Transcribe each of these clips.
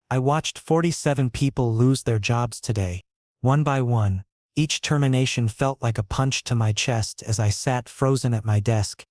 I watched 47 people lose their jobs today. One by one, each termination felt like a punch to my chest as I sat frozen at my desk,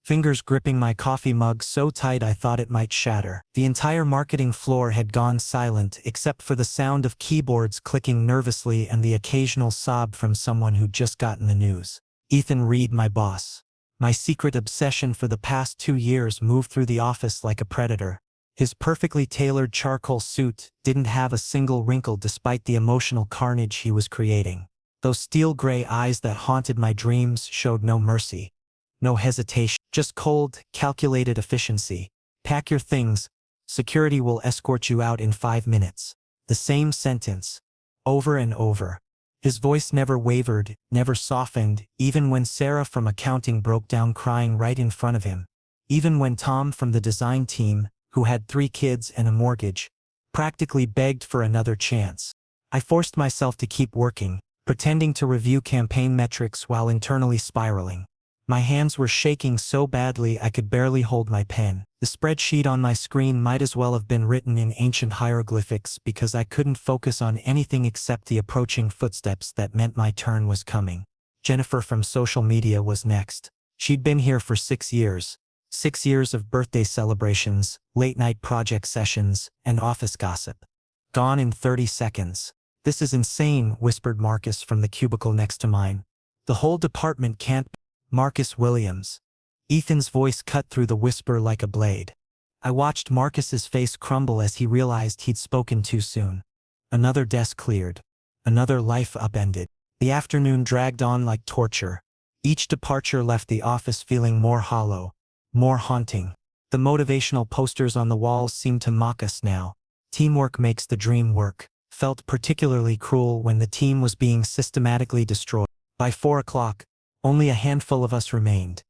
fingers gripping my coffee mug so tight I thought it might shatter. The entire marketing floor had gone silent except for the sound of keyboards clicking nervously and the occasional sob from someone who'd just gotten the news. Ethan Reed, my boss. My secret obsession for the past 2 years, moved through the office like a predator. His perfectly tailored charcoal suit didn't have a single wrinkle despite the emotional carnage he was creating. Those steel-gray eyes that haunted my dreams showed no mercy. No hesitation, just cold, calculated efficiency. Pack your things. Security will escort you out in 5 minutes. The same sentence, over and over. His voice never wavered, never softened, even when Sarah from accounting broke down crying right in front of him. Even when Tom from the design team, who had 3 kids and a mortgage, practically begged for another chance. I forced myself to keep working, pretending to review campaign metrics while internally spiraling. My hands were shaking so badly I could barely hold my pen. The spreadsheet on my screen might as well have been written in ancient hieroglyphics because I couldn't focus on anything except the approaching footsteps that meant my turn was coming. Jennifer from social media was next. She'd been here for 6 years. 6 years of birthday celebrations, late-night project sessions, and office gossip. Gone in 30 seconds. "This is insane," whispered Marcus from the cubicle next to mine. "The whole department can't." Marcus Williams. Ethan's voice cut through the whisper like a blade. I watched Marcus's face crumble as he realized he'd spoken too soon. Another desk cleared. Another life upended. The afternoon dragged on like torture. Each departure left the office feeling more hollow, more haunting. The motivational posters on the walls seemed to mock us now. "Teamwork makes the dream work," felt particularly cruel when the team was being systematically destroyed. By 4 o'clock, only a handful of us remained.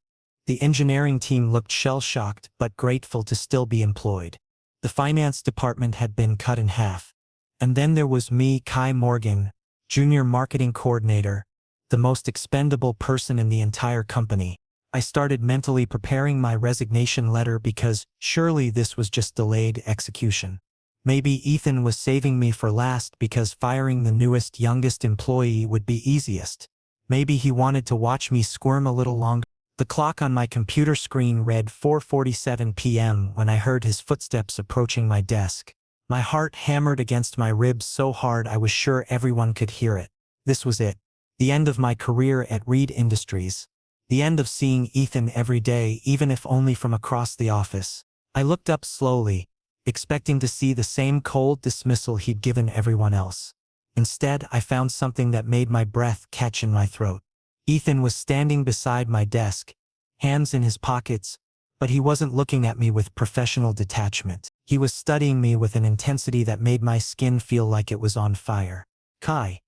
The engineering team looked shell-shocked but grateful to still be employed. The finance department had been cut in half. And then there was me, Kai Morgan, junior marketing coordinator, the most expendable person in the entire company. I started mentally preparing my resignation letter because surely this was just delayed execution. Maybe Ethan was saving me for last because firing the newest, youngest employee would be easiest. Maybe he wanted to watch me squirm a little longer. The clock on my computer screen read 4:47 p.m. when I heard his footsteps approaching my desk. My heart hammered against my ribs so hard I was sure everyone could hear it. This was it. The end of my career at Reed Industries. The end of seeing Ethan every day, even if only from across the office. I looked up slowly, expecting to see the same cold dismissal he'd given everyone else. Instead, I found something that made my breath catch in my throat. Ethan was standing beside my desk, hands in his pockets, but he wasn't looking at me with professional detachment. He was studying me with an intensity that made my skin feel like it was on fire. Kai.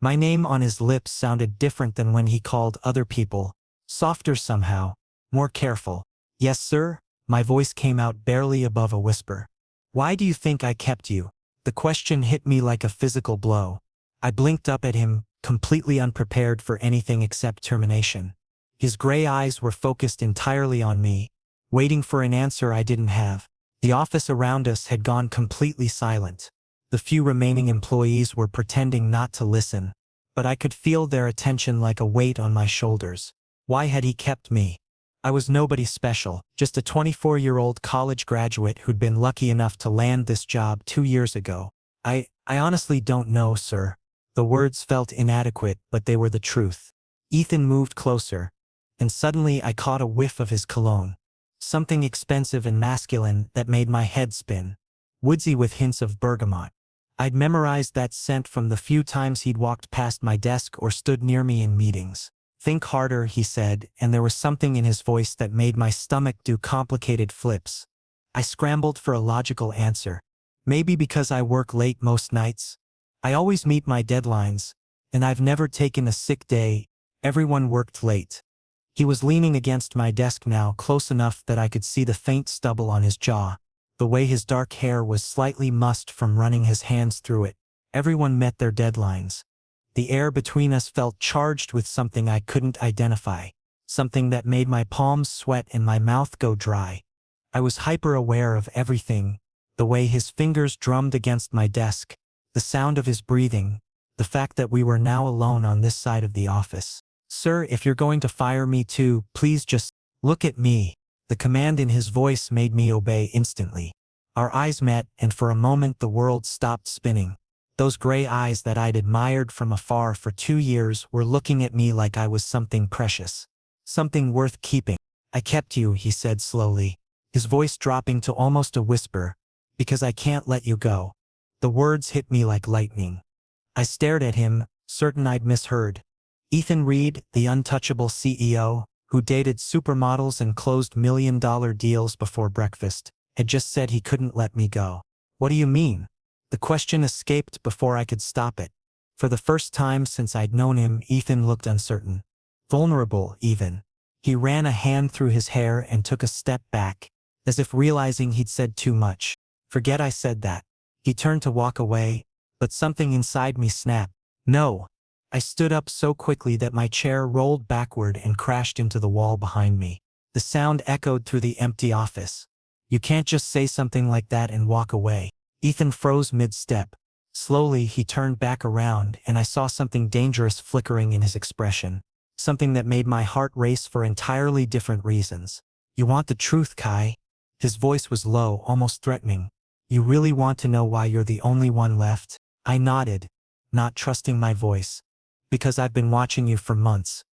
My name on his lips sounded different than when he called other people, softer somehow, more careful. "Yes, sir?" My voice came out barely above a whisper. "Why do you think I kept you?" The question hit me like a physical blow. I blinked up at him, completely unprepared for anything except termination. His gray eyes were focused entirely on me, waiting for an answer I didn't have. The office around us had gone completely silent. The few remaining employees were pretending not to listen, but I could feel their attention like a weight on my shoulders. Why had he kept me? I was nobody special, just a 24-year-old college graduate who'd been lucky enough to land this job 2 years ago. I honestly don't know, sir." The words felt inadequate, but they were the truth. Ethan moved closer, and suddenly I caught a whiff of his cologne. Something expensive and masculine that made my head spin. Woodsy with hints of bergamot. I'd memorized that scent from the few times he'd walked past my desk or stood near me in meetings. "Think harder," he said, and there was something in his voice that made my stomach do complicated flips. I scrambled for a logical answer. Maybe because I work late most nights. I always meet my deadlines, and I've never taken a sick day. Everyone worked late. He was leaning against my desk now, close enough that I could see the faint stubble on his jaw, the way his dark hair was slightly mussed from running his hands through it. Everyone met their deadlines. The air between us felt charged with something I couldn't identify, something that made my palms sweat and my mouth go dry. I was hyper-aware of everything, The way his fingers drummed against my desk, the sound of his breathing, the fact that we were now alone on this side of the office. "Sir, if you're going to fire me too, please just look at me." The command in his voice made me obey instantly. Our eyes met, and for a moment the world stopped spinning. Those gray eyes that I'd admired from afar for 2 years were looking at me like I was something precious. Something worth keeping. "I kept you," he said slowly, his voice dropping to almost a whisper, "because I can't let you go." The words hit me like lightning. I stared at him, certain I'd misheard. Ethan Reed, the untouchable CEO, who dated supermodels and closed million-dollar deals before breakfast, had just said he couldn't let me go. "What do you mean?" The question escaped before I could stop it. For the first time since I'd known him, Ethan looked uncertain. Vulnerable, even. He ran a hand through his hair and took a step back, as if realizing he'd said too much. "Forget I said that." He turned to walk away, but something inside me snapped. "No." I stood up so quickly that my chair rolled backward and crashed into the wall behind me. The sound echoed through the empty office. "You can't just say something like that and walk away." Ethan froze mid-step. Slowly, he turned back around, and I saw something dangerous flickering in his expression. Something that made my heart race for entirely different reasons. "You want the truth, Kai?" His voice was low, almost threatening. "You really want to know why you're the only one left?" I nodded, not trusting my voice. "Because I've been watching you for months.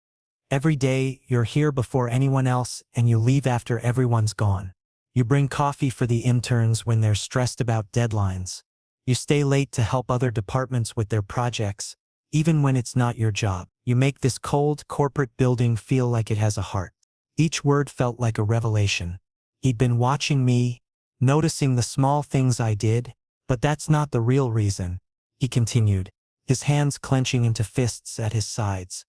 Every day, you're here before anyone else, and you leave after everyone's gone. You bring coffee for the interns when they're stressed about deadlines. You stay late to help other departments with their projects, even when it's not your job. You make this cold, corporate building feel like it has a heart." Each word felt like a revelation. He'd been watching me, noticing the small things I did, but that's not the real reason, he continued, his hands clenching into fists at his sides.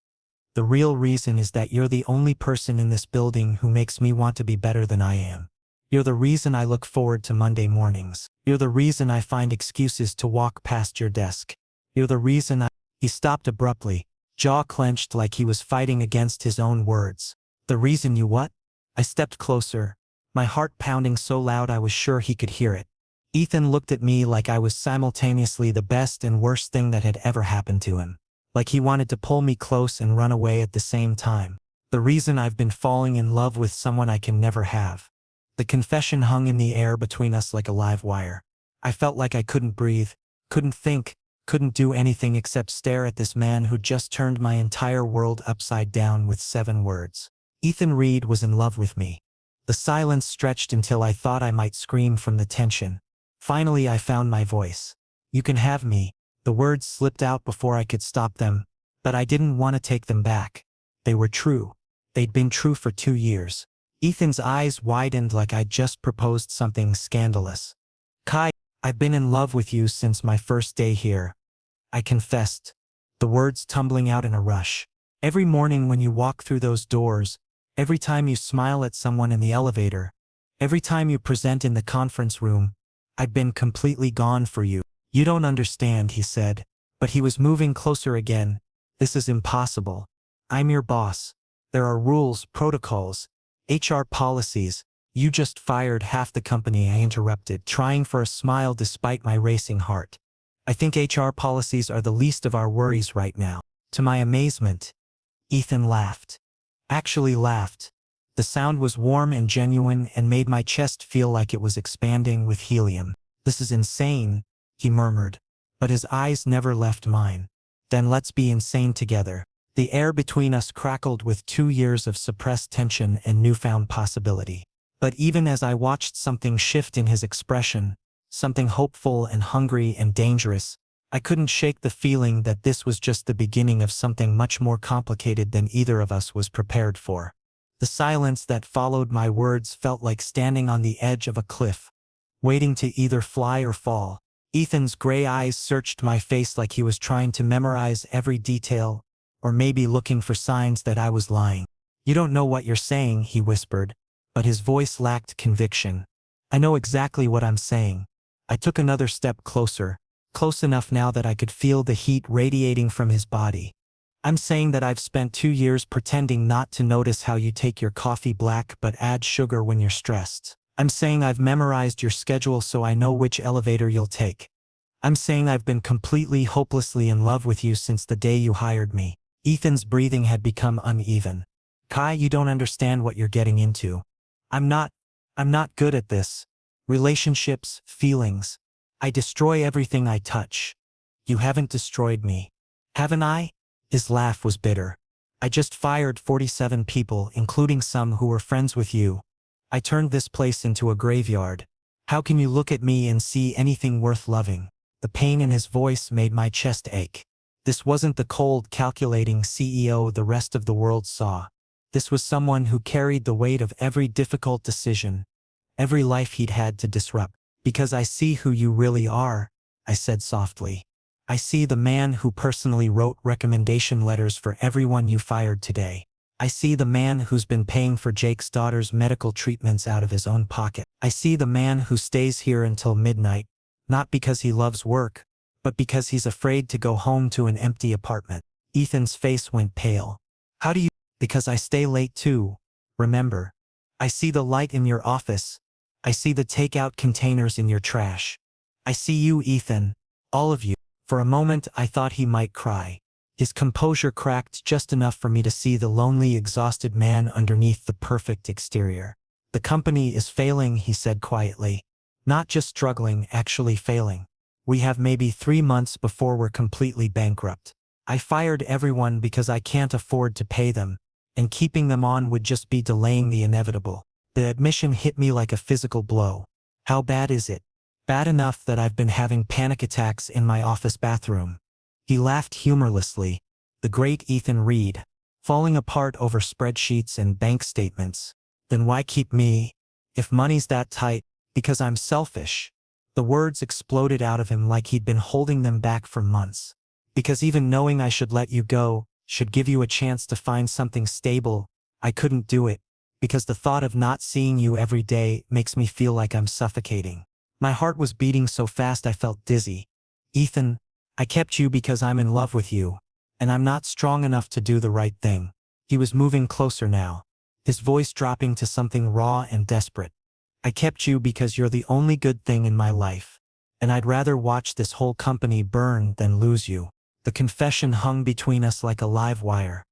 "The real reason is that you're the only person in this building who makes me want to be better than I am. You're the reason I look forward to Monday mornings. You're the reason I find excuses to walk past your desk. You're the reason I—" He stopped abruptly, jaw clenched like he was fighting against his own words. "The reason you what?" I stepped closer, my heart pounding so loud I was sure he could hear it. Ethan looked at me like I was simultaneously the best and worst thing that had ever happened to him. Like he wanted to pull me close and run away at the same time. "The reason I've been falling in love with someone I can never have." The confession hung in the air between us like a live wire. I felt like I couldn't breathe, couldn't think, couldn't do anything except stare at this man who'd just turned my entire world upside down with 7 words. Ethan Reed was in love with me. The silence stretched until I thought I might scream from the tension. Finally, I found my voice. "You can have me." The words slipped out before I could stop them, but I didn't want to take them back. They were true. They'd been true for 2 years. Ethan's eyes widened like I'd just proposed something scandalous. "Kai, I've been in love with you since my first day here," I confessed, the words tumbling out in a rush. "Every morning when you walk through those doors, every time you smile at someone in the elevator, every time you present in the conference room, I've been completely gone for you." "You don't understand," he said, but he was moving closer again. "This is impossible. I'm your boss. There are rules, protocols, HR policies." "You just fired half the company," I interrupted, trying for a smile despite my racing heart. "I think HR policies are the least of our worries right now." To my amazement, Ethan laughed. Actually laughed. The sound was warm and genuine and made my chest feel like it was expanding with helium. "This is insane," he murmured, but his eyes never left mine. "Then let's be insane together." The air between us crackled with 2 years of suppressed tension and newfound possibility. But even as I watched something shift in his expression, something hopeful and hungry and dangerous, I couldn't shake the feeling that this was just the beginning of something much more complicated than either of us was prepared for. The silence that followed my words felt like standing on the edge of a cliff, waiting to either fly or fall. Ethan's gray eyes searched my face like he was trying to memorize every detail, or maybe looking for signs that I was lying. "You don't know what you're saying," he whispered, but his voice lacked conviction. "I know exactly what I'm saying." I took another step closer, close enough now that I could feel the heat radiating from his body. "I'm saying that I've spent 2 years pretending not to notice how you take your coffee black but add sugar when you're stressed. I'm saying I've memorized your schedule so I know which elevator you'll take. I'm saying I've been completely hopelessly in love with you since the day you hired me. Ethan's breathing had become uneven. Kai, you don't understand what you're getting into. I'm not good at this. Relationships, feelings. I destroy everything I touch. You haven't destroyed me. Haven't I? His laugh was bitter. I just fired 47 people, including some who were friends with you. I turned this place into a graveyard. How can you look at me and see anything worth loving? The pain in his voice made my chest ache. This wasn't the cold, calculating CEO the rest of the world saw. This was someone who carried the weight of every difficult decision, every life he'd had to disrupt. Because I see who you really are, I said softly. I see the man who personally wrote recommendation letters for everyone you fired today. I see the man who's been paying for Jake's daughter's medical treatments out of his own pocket. I see the man who stays here until midnight, not because he loves work, but because he's afraid to go home to an empty apartment. Ethan's face went pale. How do you? Because I stay late too. Remember. I see the light in your office. I see the takeout containers in your trash. I see you, Ethan. All of you. For a moment I thought he might cry. His composure cracked just enough for me to see the lonely, exhausted man underneath the perfect exterior. The company is failing, he said quietly. Not just struggling, actually failing. We have maybe 3 months before we're completely bankrupt. I fired everyone because I can't afford to pay them, and keeping them on would just be delaying the inevitable. The admission hit me like a physical blow. How bad is it? Bad enough that I've been having panic attacks in my office bathroom. He laughed humorlessly. The great Ethan Reed, falling apart over spreadsheets and bank statements. Then why keep me? If money's that tight, because I'm selfish. The words exploded out of him like he'd been holding them back for months. Because even knowing I should let you go, should give you a chance to find something stable, I couldn't do it. Because the thought of not seeing you every day makes me feel like I'm suffocating. My heart was beating so fast I felt dizzy. Ethan, I kept you because I'm in love with you, and I'm not strong enough to do the right thing. He was moving closer now, his voice dropping to something raw and desperate. I kept you because you're the only good thing in my life, and I'd rather watch this whole company burn than lose you. The confession hung between us like a live wire.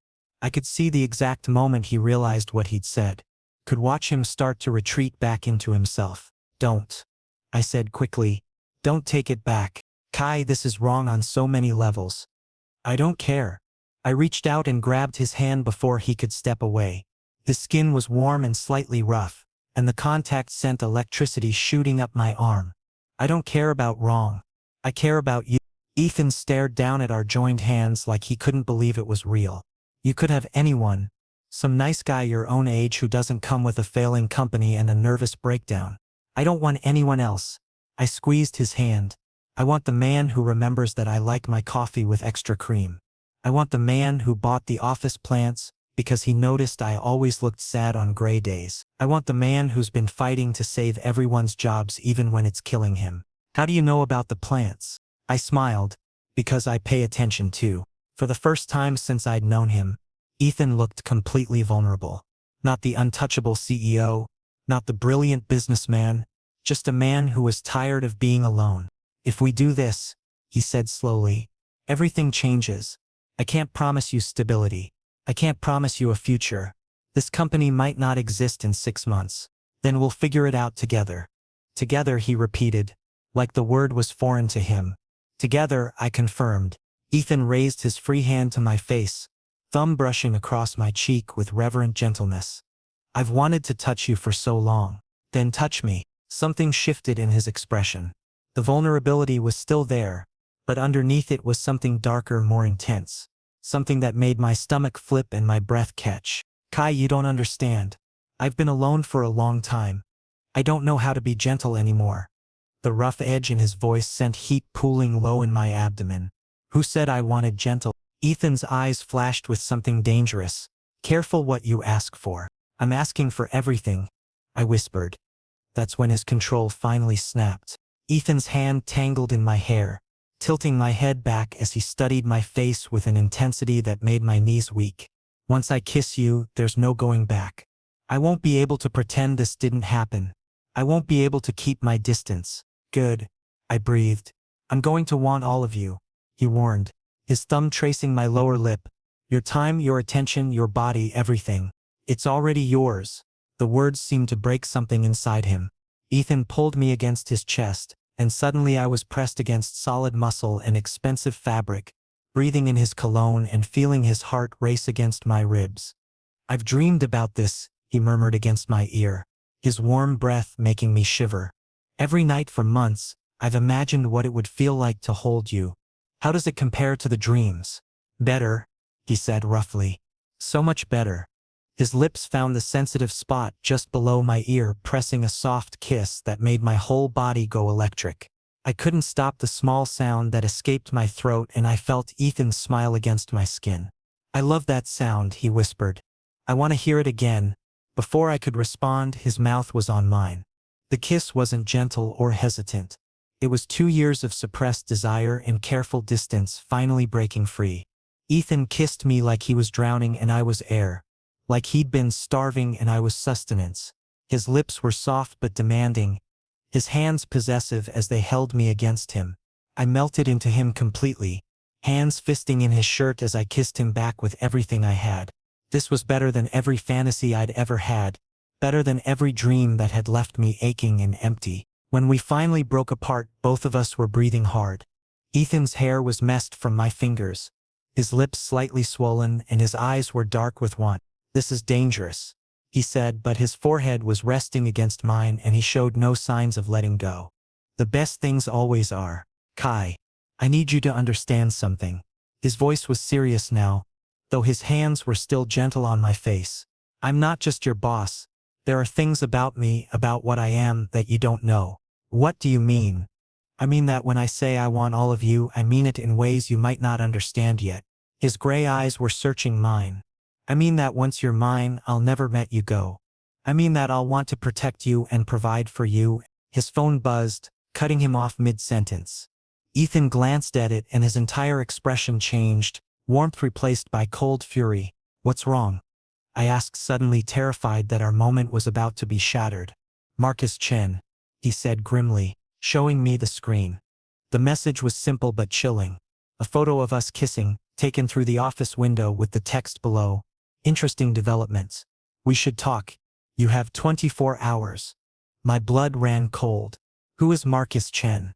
I could see the exact moment he realized what he'd said, could watch him start to retreat back into himself. Don't. I said quickly. Don't take it back. Kai, this is wrong on so many levels. I don't care. I reached out and grabbed his hand before he could step away. His skin was warm and slightly rough, and the contact sent electricity shooting up my arm. I don't care about wrong. I care about you. Ethan stared down at our joined hands like he couldn't believe it was real. You could have anyone. Some nice guy your own age who doesn't come with a failing company and a nervous breakdown. I don't want anyone else. I squeezed his hand. I want the man who remembers that I like my coffee with extra cream. I want the man who bought the office plants because he noticed I always looked sad on gray days. I want the man who's been fighting to save everyone's jobs even when it's killing him. How do you know about the plants? I smiled. Because I pay attention too. For the first time since I'd known him, Ethan looked completely vulnerable. Not the untouchable CEO, not the brilliant businessman, just a man who was tired of being alone. If we do this, he said slowly, everything changes. I can't promise you stability. I can't promise you a future. This company might not exist in 6 months. Then we'll figure it out together. Together, he repeated, like the word was foreign to him. Together, I confirmed. Ethan raised his free hand to my face, thumb brushing across my cheek with reverent gentleness. I've wanted to touch you for so long. Then touch me. Something shifted in his expression. The vulnerability was still there, but underneath it was something darker, more intense. Something that made my stomach flip and my breath catch. Kai, you don't understand. I've been alone for a long time. I don't know how to be gentle anymore. The rough edge in his voice sent heat pooling low in my abdomen. Who said I wanted gentle? Ethan's eyes flashed with something dangerous. Careful what you ask for. I'm asking for everything, I whispered. That's when his control finally snapped. Ethan's hand tangled in my hair, tilting my head back as he studied my face with an intensity that made my knees weak. Once I kiss you, there's no going back. I won't be able to pretend this didn't happen. I won't be able to keep my distance. Good. I breathed. I'm going to want all of you, he warned, his thumb tracing my lower lip. Your time, your attention, your body, everything. It's already yours. The words seemed to break something inside him. Ethan pulled me against his chest, and suddenly I was pressed against solid muscle and expensive fabric, breathing in his cologne and feeling his heart race against my ribs. I've dreamed about this, he murmured against my ear, his warm breath making me shiver. Every night for months, I've imagined what it would feel like to hold you. How does it compare to the dreams? Better, he said roughly. So much better. His lips found the sensitive spot just below my ear, pressing a soft kiss that made my whole body go electric. I couldn't stop the small sound that escaped my throat, and I felt Ethan's smile against my skin. I love that sound, he whispered. I want to hear it again. Before I could respond, his mouth was on mine. The kiss wasn't gentle or hesitant. It was 2 years of suppressed desire and careful distance finally breaking free. Ethan kissed me like he was drowning and I was air. Like he'd been starving and I was sustenance. His lips were soft but demanding, his hands possessive as they held me against him. I melted into him completely, hands fisting in his shirt as I kissed him back with everything I had. This was better than every fantasy I'd ever had, better than every dream that had left me aching and empty. When we finally broke apart, both of us were breathing hard. Ethan's hair was messed from my fingers, his lips slightly swollen and his eyes were dark with want. This is dangerous, he said, but his forehead was resting against mine and he showed no signs of letting go. The best things always are. Kai, I need you to understand something. His voice was serious now, though his hands were still gentle on my face. I'm not just your boss. There are things about me, about what I am, that you don't know. What do you mean? I mean that when I say I want all of you, I mean it in ways you might not understand yet. His gray eyes were searching mine. I mean that once you're mine, I'll never let you go. I mean that I'll want to protect you and provide for you. His phone buzzed, cutting him off mid-sentence. Ethan glanced at it and his entire expression changed, warmth replaced by cold fury. What's wrong? I asked, suddenly terrified that our moment was about to be shattered. Marcus Chen, he said grimly, showing me the screen. The message was simple but chilling. A photo of us kissing, taken through the office window with the text below. Interesting developments. We should talk. You have 24 hours. My blood ran cold. Who is Marcus Chen?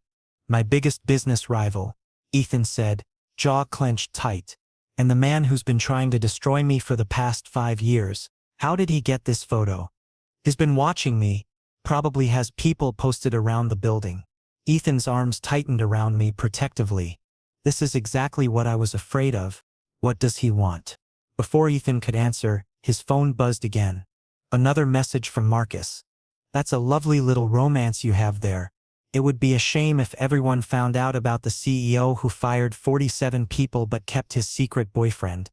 My biggest business rival, Ethan said, jaw clenched tight. And the man who's been trying to destroy me for the past 5 years. How did he get this photo? He's been watching me. Probably has people posted around the building. Ethan's arms tightened around me protectively. This is exactly what I was afraid of. What does he want? Before Ethan could answer, his phone buzzed again. Another message from Marcus. That's a lovely little romance you have there. It would be a shame if everyone found out about the CEO who fired 47 people but kept his secret boyfriend.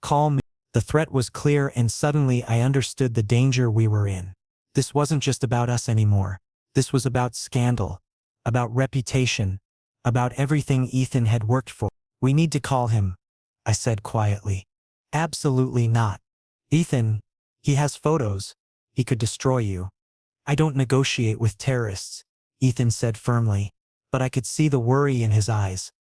Call me. The threat was clear and suddenly I understood the danger we were in. This wasn't just about us anymore. This was about scandal, about reputation, about everything Ethan had worked for. We need to call him, I said quietly. Absolutely not. Ethan, he has photos. He could destroy you. I don't negotiate with terrorists, Ethan said firmly, but I could see the worry in his eyes.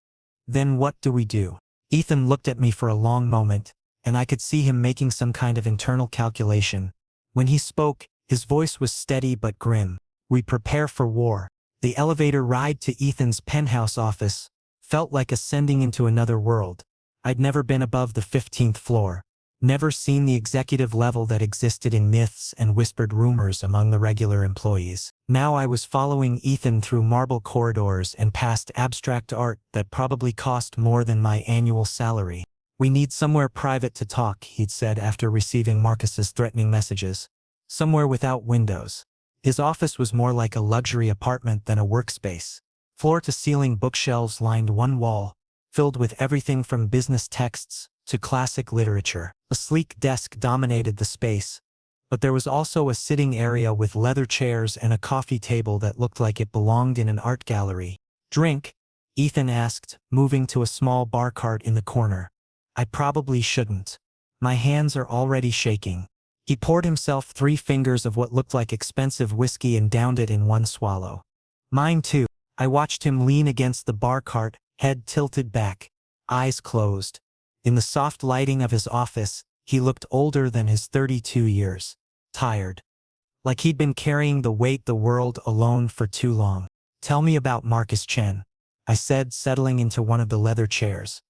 Then what do we do? Ethan looked at me for a long moment, and I could see him making some kind of internal calculation. When he spoke, his voice was steady but grim. We prepare for war. The elevator ride to Ethan's penthouse office felt like ascending into another world. I'd never been above the 15th floor, never seen the executive level that existed in myths and whispered rumors among the regular employees. Now I was following Ethan through marble corridors and past abstract art that probably cost more than my annual salary. We need somewhere private to talk, he'd said after receiving Marcus's threatening messages. Somewhere without windows. His office was more like a luxury apartment than a workspace. Floor-to-ceiling bookshelves lined one wall, filled with everything from business texts to classic literature. A sleek desk dominated the space, but there was also a sitting area with leather chairs and a coffee table that looked like it belonged in an art gallery. Drink? Ethan asked, moving to a small bar cart in the corner. I probably shouldn't. My hands are already shaking. He poured himself 3 fingers of what looked like expensive whiskey and downed it in one swallow. Mine too. I watched him lean against the bar cart, head tilted back, eyes closed. In the soft lighting of his office, he looked older than his 32 years. Tired. Like he'd been carrying the weight the world alone for too long. Tell me about Marcus Chen, I said, settling into one of the leather chairs.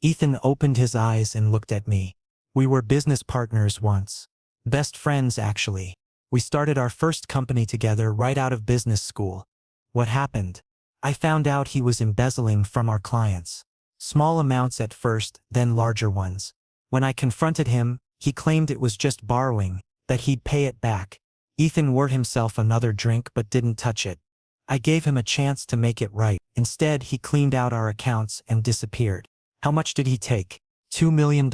Ethan opened his eyes and looked at me. We were business partners once. Best friends, actually. We started our first company together right out of business school. What happened? I found out he was embezzling from our clients. Small amounts at first, then larger ones. When I confronted him, he claimed it was just borrowing, that he'd pay it back. Ethan poured himself another drink but didn't touch it. I gave him a chance to make it right. Instead, he cleaned out our accounts and disappeared. How much did he take? $2 million.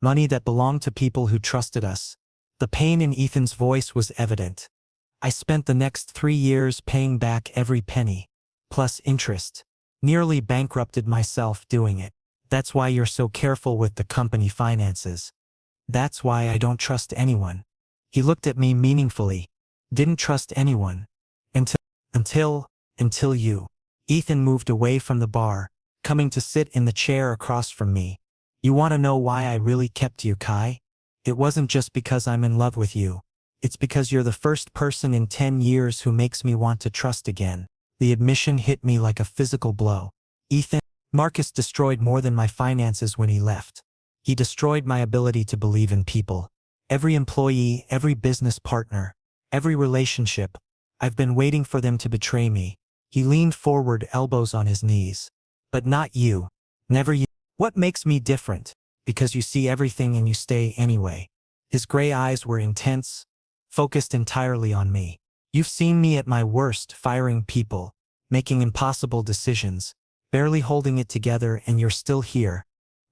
Money that belonged to people who trusted us. The pain in Ethan's voice was evident. I spent the next 3 years paying back every penny, plus interest. Nearly bankrupted myself doing it. That's why you're so careful with the company finances. That's why I don't trust anyone. He looked at me meaningfully. Didn't trust anyone. Until you. Ethan moved away from the bar, coming to sit in the chair across from me. You want to know why I really kept you, Kai? It wasn't just because I'm in love with you. It's because you're the first person in 10 years who makes me want to trust again. The admission hit me like a physical blow. Ethan, Marcus destroyed more than my finances when he left. He destroyed my ability to believe in people. Every employee, every business partner, every relationship. I've been waiting for them to betray me. He leaned forward, elbows on his knees. But not you. Never you. What makes me different? Because you see everything and you stay anyway. His gray eyes were intense, focused entirely on me. You've seen me at my worst, firing people, making impossible decisions, barely holding it together, and you're still here.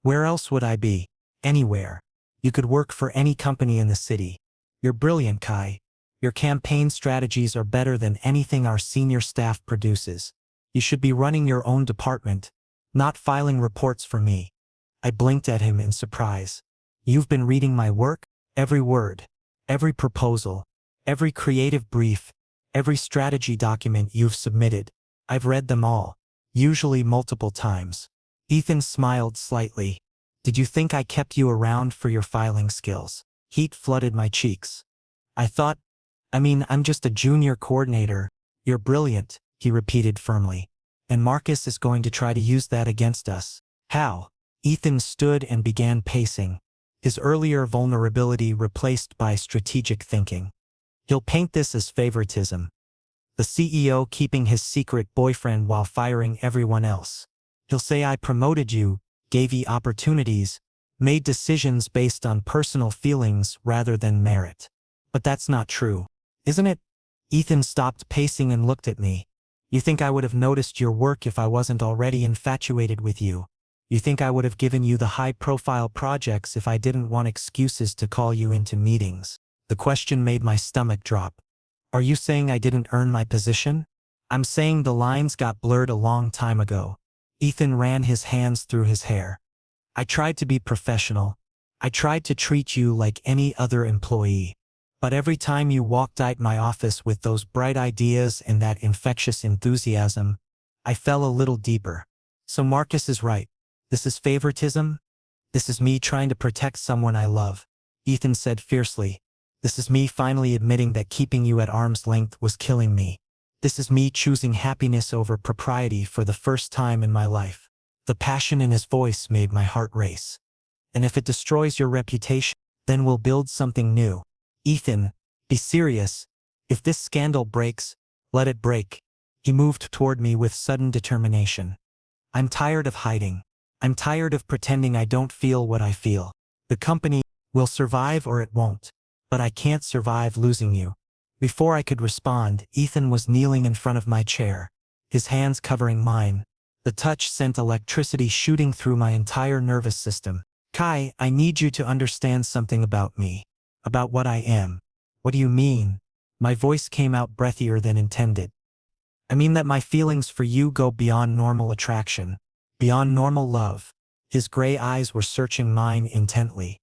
Where else would I be? Anywhere. You could work for any company in the city. You're brilliant, Kai. Your campaign strategies are better than anything our senior staff produces. You should be running your own department, not filing reports for me. I blinked at him in surprise. You've been reading my work? Every word, every proposal, every creative brief, every strategy document you've submitted. I've read them all, usually multiple times. Ethan smiled slightly. Did you think I kept you around for your filing skills? Heat flooded my cheeks. I'm just a junior coordinator. You're brilliant, he repeated firmly. And Marcus is going to try to use that against us. How? Ethan stood and began pacing, his earlier vulnerability replaced by strategic thinking. He'll paint this as favoritism. The CEO keeping his secret boyfriend while firing everyone else. He'll say I promoted you, gave you opportunities, made decisions based on personal feelings rather than merit. But that's not true, isn't it? Ethan stopped pacing and looked at me. You think I would have noticed your work if I wasn't already infatuated with you? You think I would have given you the high-profile projects if I didn't want excuses to call you into meetings? The question made my stomach drop. Are you saying I didn't earn my position? I'm saying the lines got blurred a long time ago. Ethan ran his hands through his hair. I tried to be professional. I tried to treat you like any other employee. But every time you walked out my office with those bright ideas and that infectious enthusiasm, I fell a little deeper. So Marcus is right. This is favoritism? This is me trying to protect someone I love, Ethan said fiercely. This is me finally admitting that keeping you at arm's length was killing me. This is me choosing happiness over propriety for the first time in my life. The passion in his voice made my heart race. And if it destroys your reputation, then we'll build something new. Ethan, be serious. If this scandal breaks, let it break. He moved toward me with sudden determination. I'm tired of hiding. I'm tired of pretending I don't feel what I feel. The company will survive or it won't. But I can't survive losing you. Before I could respond, Ethan was kneeling in front of my chair, his hands covering mine. The touch sent electricity shooting through my entire nervous system. Kai, I need you to understand something about me. About what I am. What do you mean? My voice came out breathier than intended. I mean that my feelings for you go beyond normal attraction, beyond normal love. His gray eyes were searching mine intently.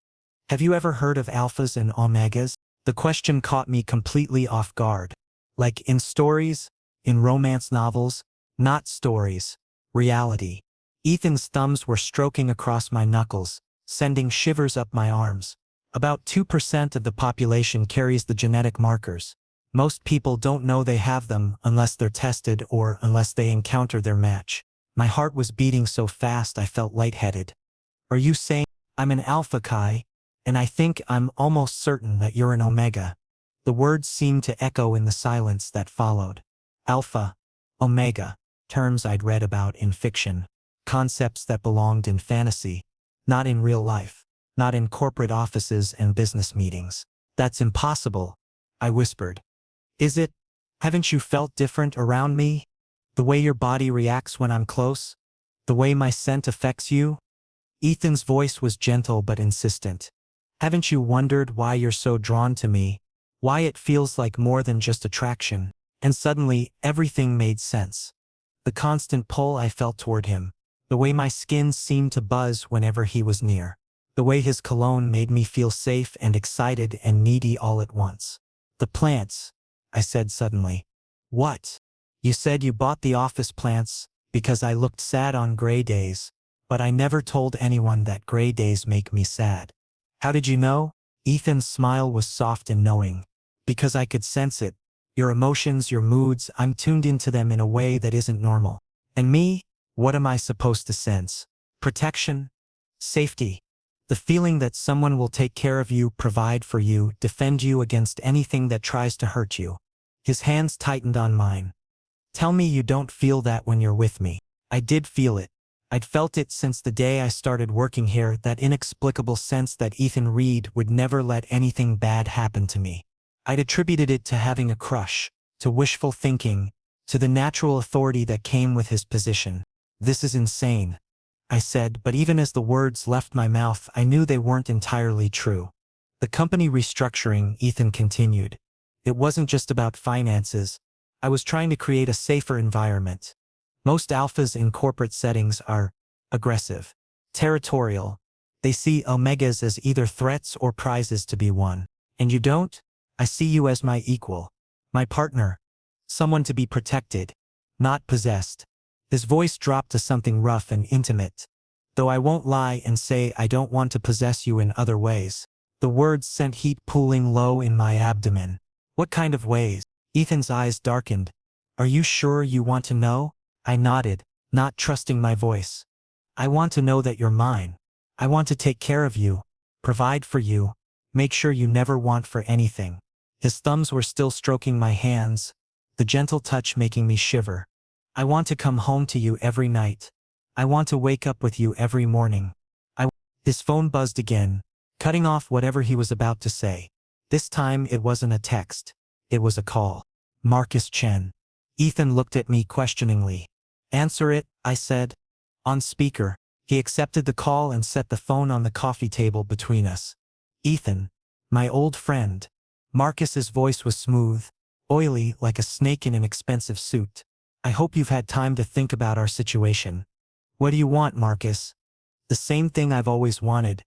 Have you ever heard of alphas and omegas? The question caught me completely off guard. Like in stories, in romance novels, not stories, reality. Ethan's thumbs were stroking across my knuckles, sending shivers up my arms. About 2% of the population carries the genetic markers. Most people don't know they have them unless they're tested or unless they encounter their match. My heart was beating so fast I felt lightheaded. Are you saying I'm an alpha, Kai? And I think I'm almost certain that you're an omega. The words seemed to echo in the silence that followed. Alpha, omega, terms I'd read about in fiction. Concepts that belonged in fantasy, not in real life, not in corporate offices and business meetings. That's impossible, I whispered. Is it? Haven't you felt different around me? The way your body reacts when I'm close? The way my scent affects you? Ethan's voice was gentle but insistent. Haven't you wondered why you're so drawn to me? Why it feels like more than just attraction? And suddenly, everything made sense. The constant pull I felt toward him. The way my skin seemed to buzz whenever he was near. The way his cologne made me feel safe and excited and needy all at once. The plants, I said suddenly. What? You said you bought the office plants because I looked sad on gray days, but I never told anyone that gray days make me sad. How did you know? Ethan's smile was soft and knowing. Because I could sense it. Your emotions, your moods, I'm tuned into them in a way that isn't normal. And me? What am I supposed to sense? Protection? Safety? The feeling that someone will take care of you, provide for you, defend you against anything that tries to hurt you. His hands tightened on mine. Tell me you don't feel that when you're with me. I did feel it. I'd felt it since the day I started working here, that inexplicable sense that Ethan Reed would never let anything bad happen to me. I'd attributed it to having a crush, to wishful thinking, to the natural authority that came with his position. This is insane, I said, but even as the words left my mouth, I knew they weren't entirely true. The company restructuring, Ethan continued. It wasn't just about finances. I was trying to create a safer environment. Most alphas in corporate settings are aggressive, territorial. They see omegas as either threats or prizes to be won. And you don't? I see you as my equal, my partner, someone to be protected, not possessed. His voice dropped to something rough and intimate. Though I won't lie and say I don't want to possess you in other ways. The words sent heat pooling low in my abdomen. What kind of ways? Ethan's eyes darkened. Are you sure you want to know? I nodded, not trusting my voice. I want to know that you're mine. I want to take care of you, provide for you, make sure you never want for anything. His thumbs were still stroking my hands, the gentle touch making me shiver. I want to come home to you every night. I want to wake up with you every morning. His phone buzzed again, cutting off whatever he was about to say. This time it wasn't a text. It was a call. Marcus Chen. Ethan looked at me questioningly. Answer it, I said. On speaker. He accepted the call and set the phone on the coffee table between us. Ethan. My old friend. Marcus's voice was smooth, oily like a snake in an expensive suit. I hope you've had time to think about our situation. What do you want, Marcus? The same thing I've always wanted.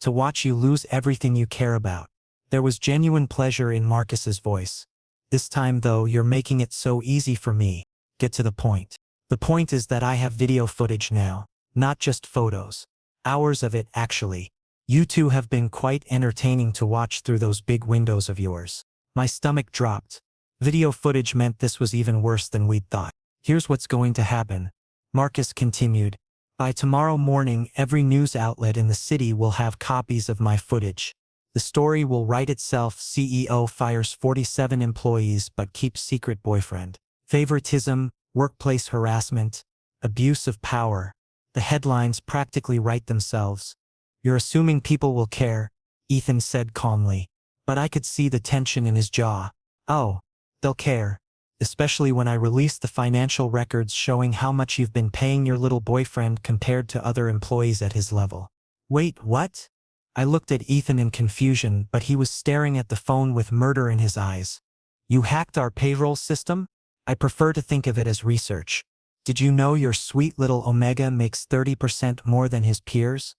To watch you lose everything you care about. There was genuine pleasure in Marcus's voice. This time though, you're making it so easy for me. Get to the point. The point is that I have video footage now, not just photos. Hours of it, actually. You two have been quite entertaining to watch through those big windows of yours. My stomach dropped. Video footage meant this was even worse than we'd thought. Here's what's going to happen. Marcus continued. By tomorrow morning, every news outlet in the city will have copies of my footage. The story will write itself. CEO fires 47 employees but keeps secret boyfriend. Favoritism, workplace harassment, abuse of power. The headlines practically write themselves. You're assuming people will care, Ethan said calmly. But I could see the tension in his jaw. Oh, they'll care. Especially when I release the financial records showing how much you've been paying your little boyfriend compared to other employees at his level. Wait, what? I looked at Ethan in confusion, but he was staring at the phone with murder in his eyes. You hacked our payroll system? I prefer to think of it as research. Did you know your sweet little Omega makes 30% more than his peers?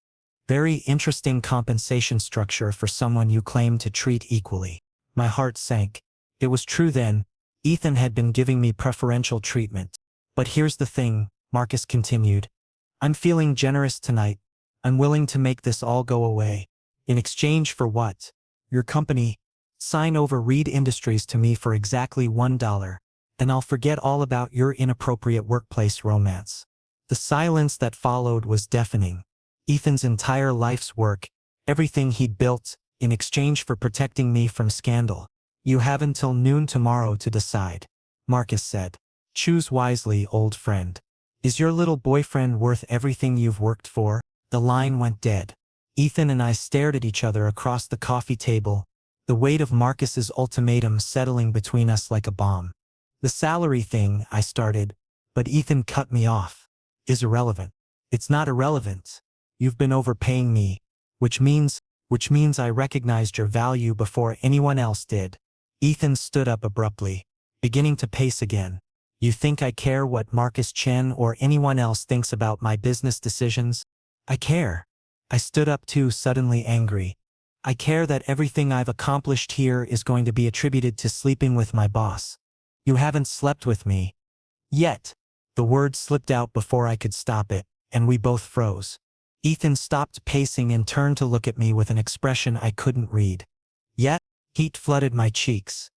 Very interesting compensation structure for someone you claim to treat equally. My heart sank. It was true then. Ethan had been giving me preferential treatment. But here's the thing, Marcus continued. I'm feeling generous tonight. I'm willing to make this all go away. In exchange for what? Your company. Sign over Reed Industries to me for exactly $1. Then I'll forget all about your inappropriate workplace romance. The silence that followed was deafening. Ethan's entire life's work, everything he'd built, in exchange for protecting me from scandal. You have until noon tomorrow to decide, Marcus said. Choose wisely, old friend. Is your little boyfriend worth everything you've worked for? The line went dead. Ethan and I stared at each other across the coffee table, the weight of Marcus's ultimatum settling between us like a bomb. The salary thing, I started, but Ethan cut me off. Is irrelevant. It's not irrelevant. You've been overpaying me, which means I recognized your value before anyone else did. Ethan stood up abruptly, beginning to pace again. You think I care what Marcus Chen or anyone else thinks about my business decisions? I care. I stood up too, suddenly angry. I care that everything I've accomplished here is going to be attributed to sleeping with my boss. You haven't slept with me. Yet. The word slipped out before I could stop it, and we both froze. Ethan stopped pacing and turned to look at me with an expression I couldn't read. Yet, heat flooded my cheeks.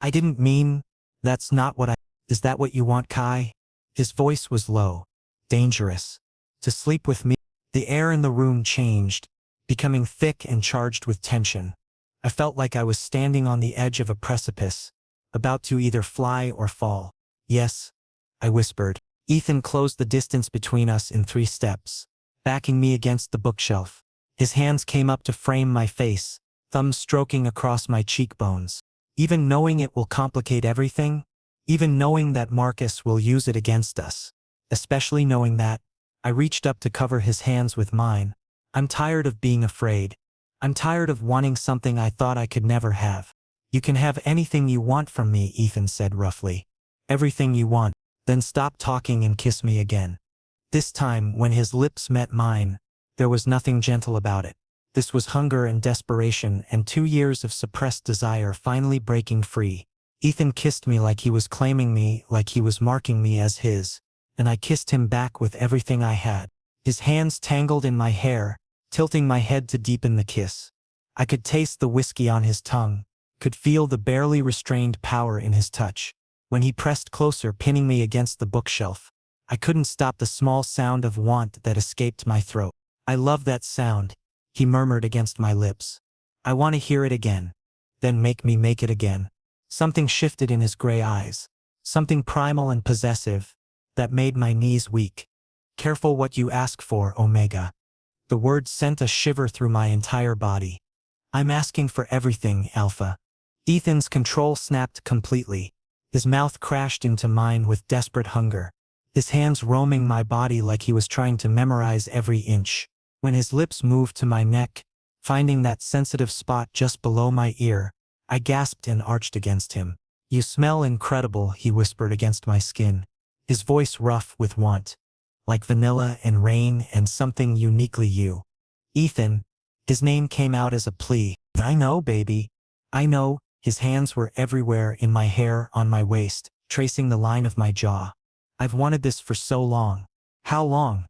I didn't mean, that's not what I— Is that what you want, Kai? His voice was low. Dangerous. To sleep with me? The air in the room changed, becoming thick and charged with tension. I felt like I was standing on the edge of a precipice, about to either fly or fall. Yes, I whispered. Ethan closed the distance between us in 3 steps, backing me against the bookshelf. His hands came up to frame my face, thumbs stroking across my cheekbones. Even knowing it will complicate everything? Even knowing that Marcus will use it against us? Especially knowing that? I reached up to cover his hands with mine. I'm tired of being afraid. I'm tired of wanting something I thought I could never have. You can have anything you want from me, Ethan said roughly. Everything you want. Then stop talking and kiss me again. This time, when his lips met mine, there was nothing gentle about it. This was hunger and desperation and 2 years of suppressed desire finally breaking free. Ethan kissed me like he was claiming me, like he was marking me as his, and I kissed him back with everything I had. His hands tangled in my hair, tilting my head to deepen the kiss. I could taste the whiskey on his tongue, could feel the barely restrained power in his touch. When he pressed closer, pinning me against the bookshelf, I couldn't stop the small sound of want that escaped my throat. I love that sound, he murmured against my lips. I want to hear it again. Then make me make it again. Something shifted in his gray eyes, something primal and possessive, that made my knees weak. Careful what you ask for, Omega. The word sent a shiver through my entire body. I'm asking for everything, Alpha. Ethan's control snapped completely. His mouth crashed into mine with desperate hunger, his hands roaming my body like he was trying to memorize every inch. When his lips moved to my neck, finding that sensitive spot just below my ear, I gasped and arched against him. You smell incredible, he whispered against my skin, his voice rough with want, like vanilla and rain and something uniquely you. Ethan, his name came out as a plea. I know, baby. I know. His hands were everywhere, in my hair, on my waist, tracing the line of my jaw. I've wanted this for so long. How long?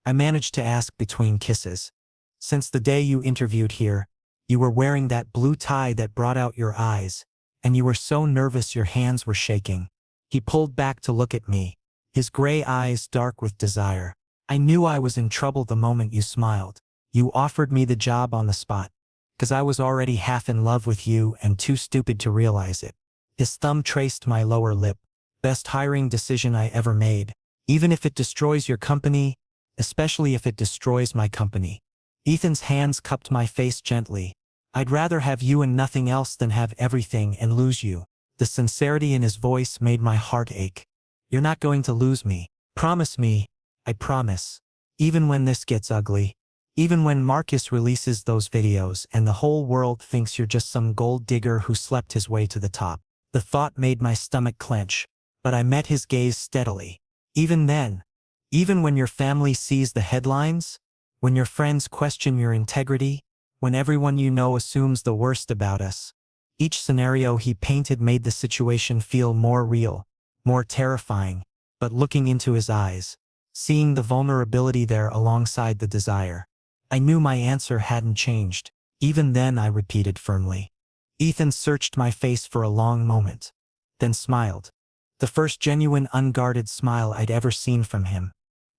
I managed to ask between kisses. Since the day you interviewed here, you were wearing that blue tie that brought out your eyes, and you were so nervous your hands were shaking. He pulled back to look at me, his gray eyes dark with desire. I knew I was in trouble the moment you smiled. You offered me the job on the spot. 'Cause I was already half in love with you and too stupid to realize it. His thumb traced my lower lip. Best hiring decision I ever made. Even if it destroys your company, especially if it destroys my company. Ethan's hands cupped my face gently. I'd rather have you and nothing else than have everything and lose you. The sincerity in his voice made my heart ache. You're not going to lose me. Promise me. I promise. Even when this gets ugly. Even when Marcus releases those videos and the whole world thinks you're just some gold digger who slept his way to the top. The thought made my stomach clench, but I met his gaze steadily. Even then, even when your family sees the headlines, When your friends question your integrity, when everyone you know assumes the worst about us. Each scenario he painted made the situation feel more real, more terrifying, but looking into his eyes, seeing the vulnerability there alongside the desire, I knew my answer hadn't changed. Even then, I repeated firmly. Ethan searched my face for a long moment, then smiled. The first genuine, unguarded smile I'd ever seen from him.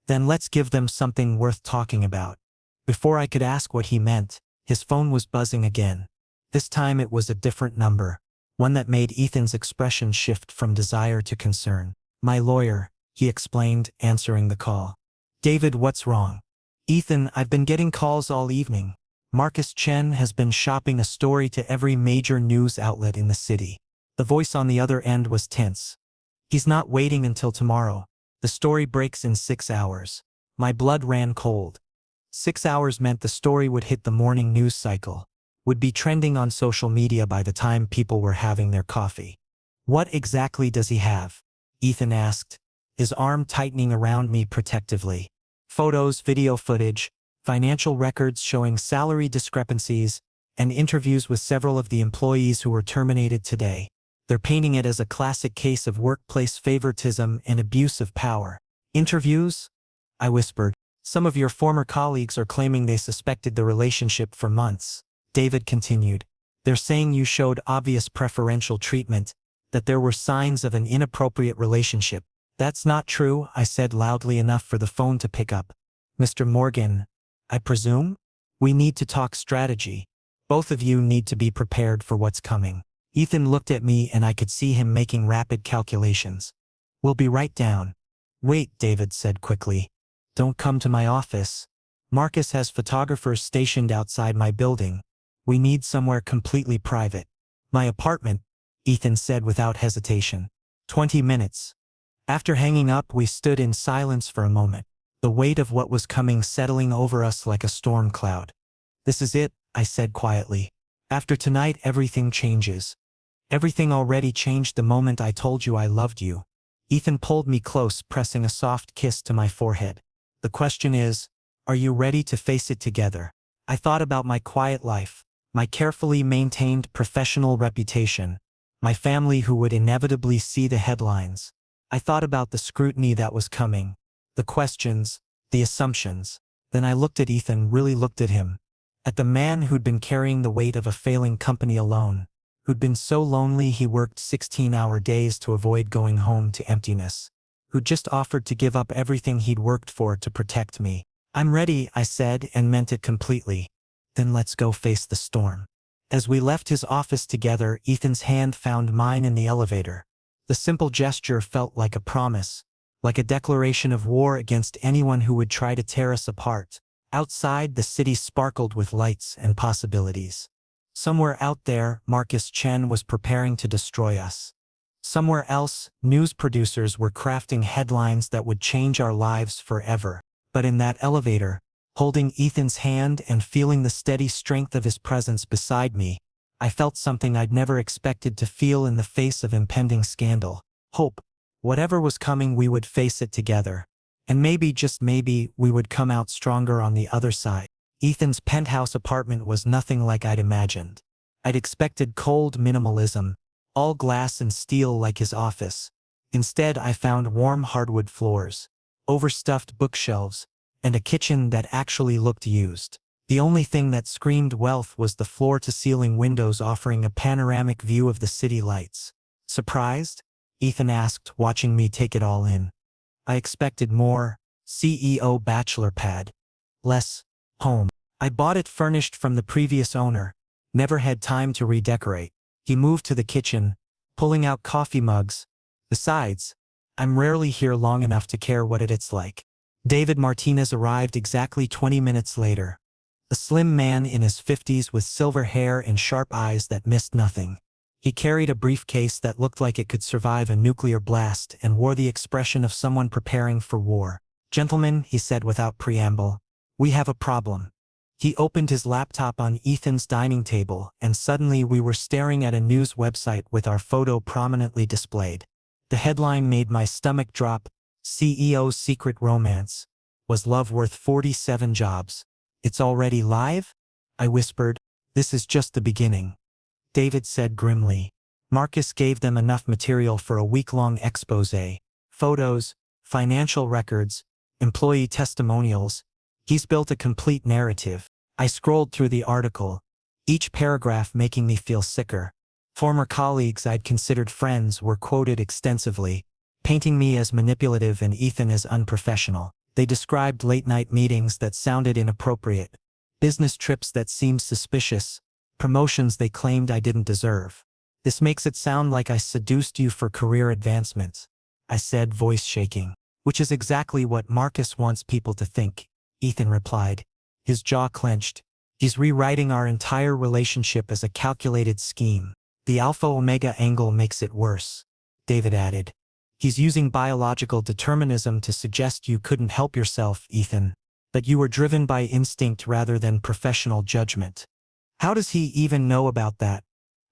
Then let's give them something worth talking about. Before I could ask what he meant, his phone was buzzing again. This time it was a different number, one that made Ethan's expression shift from desire to concern. My lawyer, he explained, answering the call. David, what's wrong? Ethan, I've been getting calls all evening. Marcus Chen has been shopping a story to every major news outlet in the city. The voice on the other end was tense. He's not waiting until tomorrow. The story breaks in 6 hours. My blood ran cold. 6 hours meant the story would hit the morning news cycle, would be trending on social media by the time people were having their coffee. What exactly does he have? Ethan asked, his arm tightening around me protectively. Photos, video footage, financial records showing salary discrepancies, and interviews with several of the employees who were terminated today. They're painting it as a classic case of workplace favoritism and abuse of power. Interviews? I whispered. Some of your former colleagues are claiming they suspected the relationship for months. David continued. They're saying you showed obvious preferential treatment, that there were signs of an inappropriate relationship. That's not true, I said loudly enough for the phone to pick up. Mr. Morgan, I presume? We need to talk strategy. Both of you need to be prepared for what's coming. Ethan looked at me and I could see him making rapid calculations. We'll be right down. Wait, David said quickly. Don't come to my office. Marcus has photographers stationed outside my building. We need somewhere completely private. My apartment, Ethan said without hesitation. 20 minutes. After hanging up, we stood in silence for a moment, the weight of what was coming settling over us like a storm cloud. This is it, I said quietly. After tonight, everything changes. Everything already changed the moment I told you I loved you. Ethan pulled me close, pressing a soft kiss to my forehead. The question is, are you ready to face it together? I thought about my quiet life, my carefully maintained professional reputation, my family who would inevitably see the headlines. I thought about the scrutiny that was coming, the questions, the assumptions. Then I looked at Ethan, really looked at him. At the man who'd been carrying the weight of a failing company alone, who'd been so lonely he worked 16-hour days to avoid going home to emptiness, who'd just offered to give up everything he'd worked for to protect me. I'm ready, I said, and meant it completely. Then let's go face the storm. As we left his office together, Ethan's hand found mine in the elevator. The simple gesture felt like a promise, like a declaration of war against anyone who would try to tear us apart. Outside, the city sparkled with lights and possibilities. Somewhere out there, Marcus Chen was preparing to destroy us. Somewhere else, news producers were crafting headlines that would change our lives forever. But in that elevator, holding Ethan's hand and feeling the steady strength of his presence beside me, I felt something I'd never expected to feel in the face of impending scandal. Hope. Whatever was coming, we would face it together. And maybe, just maybe, we would come out stronger on the other side. Ethan's penthouse apartment was nothing like I'd imagined. I'd expected cold minimalism, all glass and steel like his office. Instead, I found warm hardwood floors, overstuffed bookshelves, and a kitchen that actually looked used. The only thing that screamed wealth was the floor-to-ceiling windows offering a panoramic view of the city lights. Surprised? Ethan asked, watching me take it all in. I expected more. CEO bachelor pad. Less. Home. I bought it furnished from the previous owner. Never had time to redecorate. He moved to the kitchen, pulling out coffee mugs. Besides, I'm rarely here long enough to care what it's like. David Martinez arrived exactly 20 minutes later. A slim man in his 50s with silver hair and sharp eyes that missed nothing. He carried a briefcase that looked like it could survive a nuclear blast and wore the expression of someone preparing for war. Gentlemen, he said without preamble, we have a problem. He opened his laptop on Ethan's dining table, and suddenly we were staring at a news website with our photo prominently displayed. The headline made my stomach drop. CEO's secret romance. Was love worth 47 jobs? It's already live? I whispered. This is just the beginning. David said grimly. Marcus gave them enough material for a week-long exposé. Photos, financial records, employee testimonials. He's built a complete narrative. I scrolled through the article, each paragraph making me feel sicker. Former colleagues I'd considered friends were quoted extensively, painting me as manipulative and Ethan as unprofessional. They described late-night meetings that sounded inappropriate, business trips that seemed suspicious, promotions they claimed I didn't deserve. This makes it sound like I seduced you for career advancements, I said, voice shaking. Which is exactly what Marcus wants people to think, Ethan replied. His jaw clenched. He's rewriting our entire relationship as a calculated scheme. The alpha-omega angle makes it worse, David added. He's using biological determinism to suggest you couldn't help yourself, Ethan, that you were driven by instinct rather than professional judgment. How does he even know about that?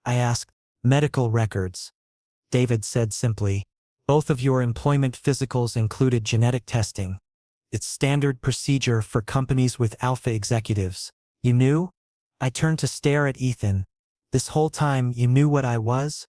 I asked. Medical records, David said simply. Both of your employment physicals included genetic testing. It's standard procedure for companies with alpha executives. You knew? I turned to stare at Ethan. This whole time you knew what I was?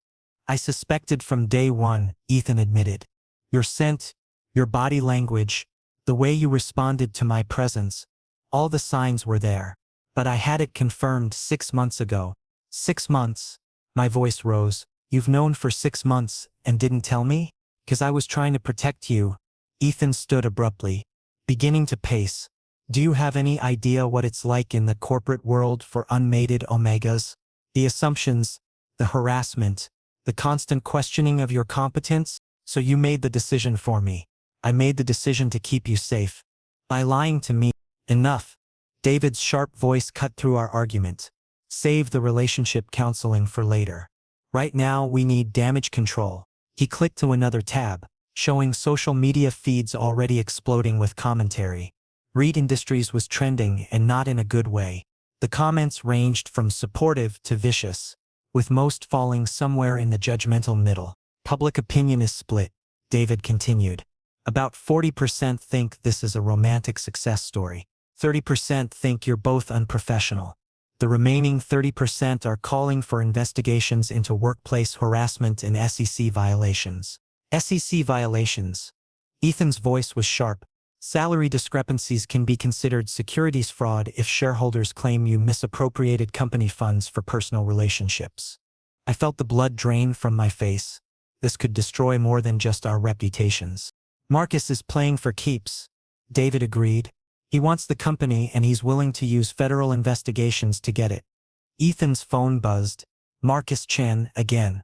I suspected from day one, Ethan admitted. Your scent, your body language, the way you responded to my presence, all the signs were there. But I had it confirmed 6 months ago. 6 months. My voice rose. You've known for 6 months and didn't tell me? 'Cause I was trying to protect you. Ethan stood abruptly, beginning to pace. Do you have any idea what it's like in the corporate world for unmated Omegas? The assumptions, the harassment, the constant questioning of your competence? So you made the decision for me. I made the decision to keep you safe. By lying to me. Enough. David's sharp voice cut through our argument. Save the relationship counseling for later. Right now we need damage control. He clicked to another tab, showing social media feeds already exploding with commentary. Reed Industries was trending and not in a good way. The comments ranged from supportive to vicious, with most falling somewhere in the judgmental middle. Public opinion is split, David continued. About 40% think this is a romantic success story. 30% think you're both unprofessional. The remaining 30% are calling for investigations into workplace harassment and SEC violations. SEC violations. Ethan's voice was sharp. Salary discrepancies can be considered securities fraud if shareholders claim you misappropriated company funds for personal relationships. I felt the blood drain from my face. This could destroy more than just our reputations. Marcus is playing for keeps, David agreed. He wants the company and he's willing to use federal investigations to get it. Ethan's phone buzzed. Marcus Chen again.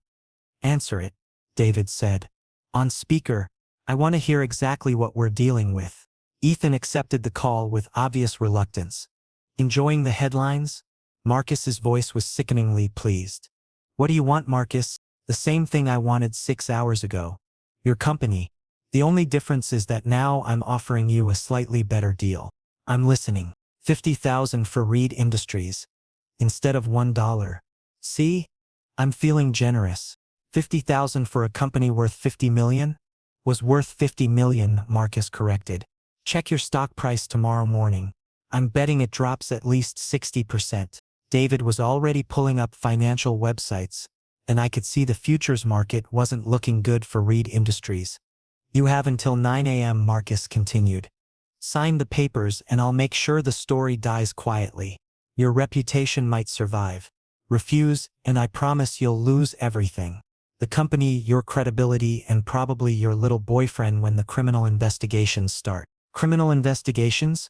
Answer it, David said. On speaker, I want to hear exactly what we're dealing with. Ethan accepted the call with obvious reluctance. Enjoying the headlines? Marcus's voice was sickeningly pleased. What do you want, Marcus? The same thing I wanted 6 hours ago. Your company. The only difference is that now I'm offering you a slightly better deal. I'm listening. $50,000 for Reed Industries, instead of $1. See? I'm feeling generous. $50,000 for a company worth $50 million? Was worth $50 million, Marcus corrected. Check your stock price tomorrow morning. I'm betting it drops at least 60%. David was already pulling up financial websites, and I could see the futures market wasn't looking good for Reed Industries. You have until 9 a.m., Marcus continued. Sign the papers and I'll make sure the story dies quietly. Your reputation might survive. Refuse, and I promise you'll lose everything. The company, your credibility, and probably your little boyfriend when the criminal investigations start. Criminal investigations?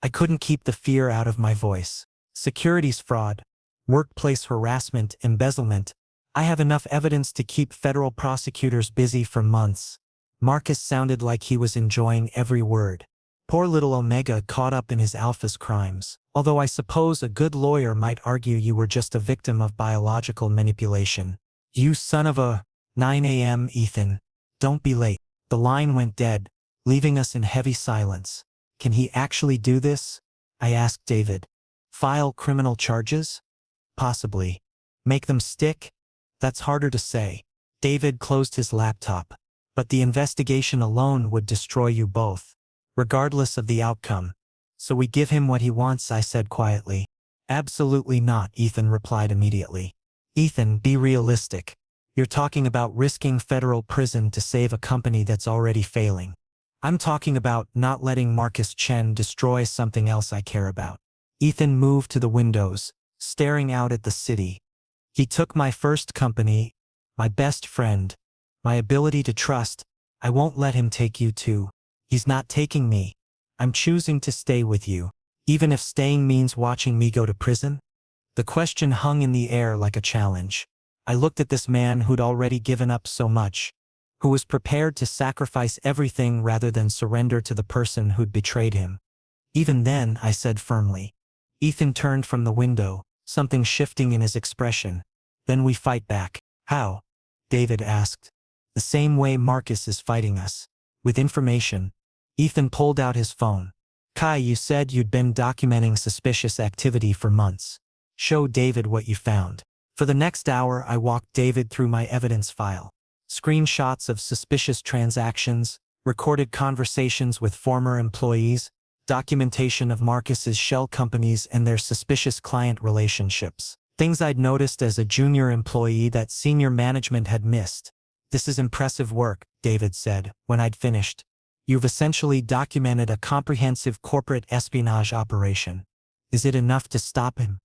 I couldn't keep the fear out of my voice. Securities fraud, workplace harassment, embezzlement. I have enough evidence to keep federal prosecutors busy for months. Marcus sounded like he was enjoying every word. Poor little Omega caught up in his alpha's crimes. Although I suppose a good lawyer might argue you were just a victim of biological manipulation. You son of a... 9 a.m. Ethan. Don't be late. The line went dead, leaving us in heavy silence. Can he actually do this? I asked David. File criminal charges? Possibly. Make them stick? That's harder to say. David closed his laptop. But the investigation alone would destroy you both. Regardless of the outcome, So we give him what he wants, I said quietly. Absolutely not, Ethan replied immediately. Ethan, be realistic. You're talking about risking federal prison to save a company that's already failing. I'm talking about not letting Marcus Chen destroy something else I care about. Ethan moved to the windows, staring out at the city. He took my first company, my best friend, my ability to trust. I won't let him take you too. He's not taking me. I'm choosing to stay with you, even if staying means watching me go to prison. The question hung in the air like a challenge. I looked at this man who'd already given up so much, who was prepared to sacrifice everything rather than surrender to the person who'd betrayed him. Even then, I said firmly. Ethan turned from the window, something shifting in his expression. Then we fight back. How? David asked. The same way Marcus is fighting us. With information. Ethan pulled out his phone. Kai, you said you'd been documenting suspicious activity for months. Show David what you found. For the next hour, I walked David through my evidence file. Screenshots of suspicious transactions, recorded conversations with former employees, documentation of Marcus's shell companies and their suspicious client relationships. Things I'd noticed as a junior employee that senior management had missed. This is impressive work, David said, when I'd finished. You've essentially documented a comprehensive corporate espionage operation. Is it enough to stop him?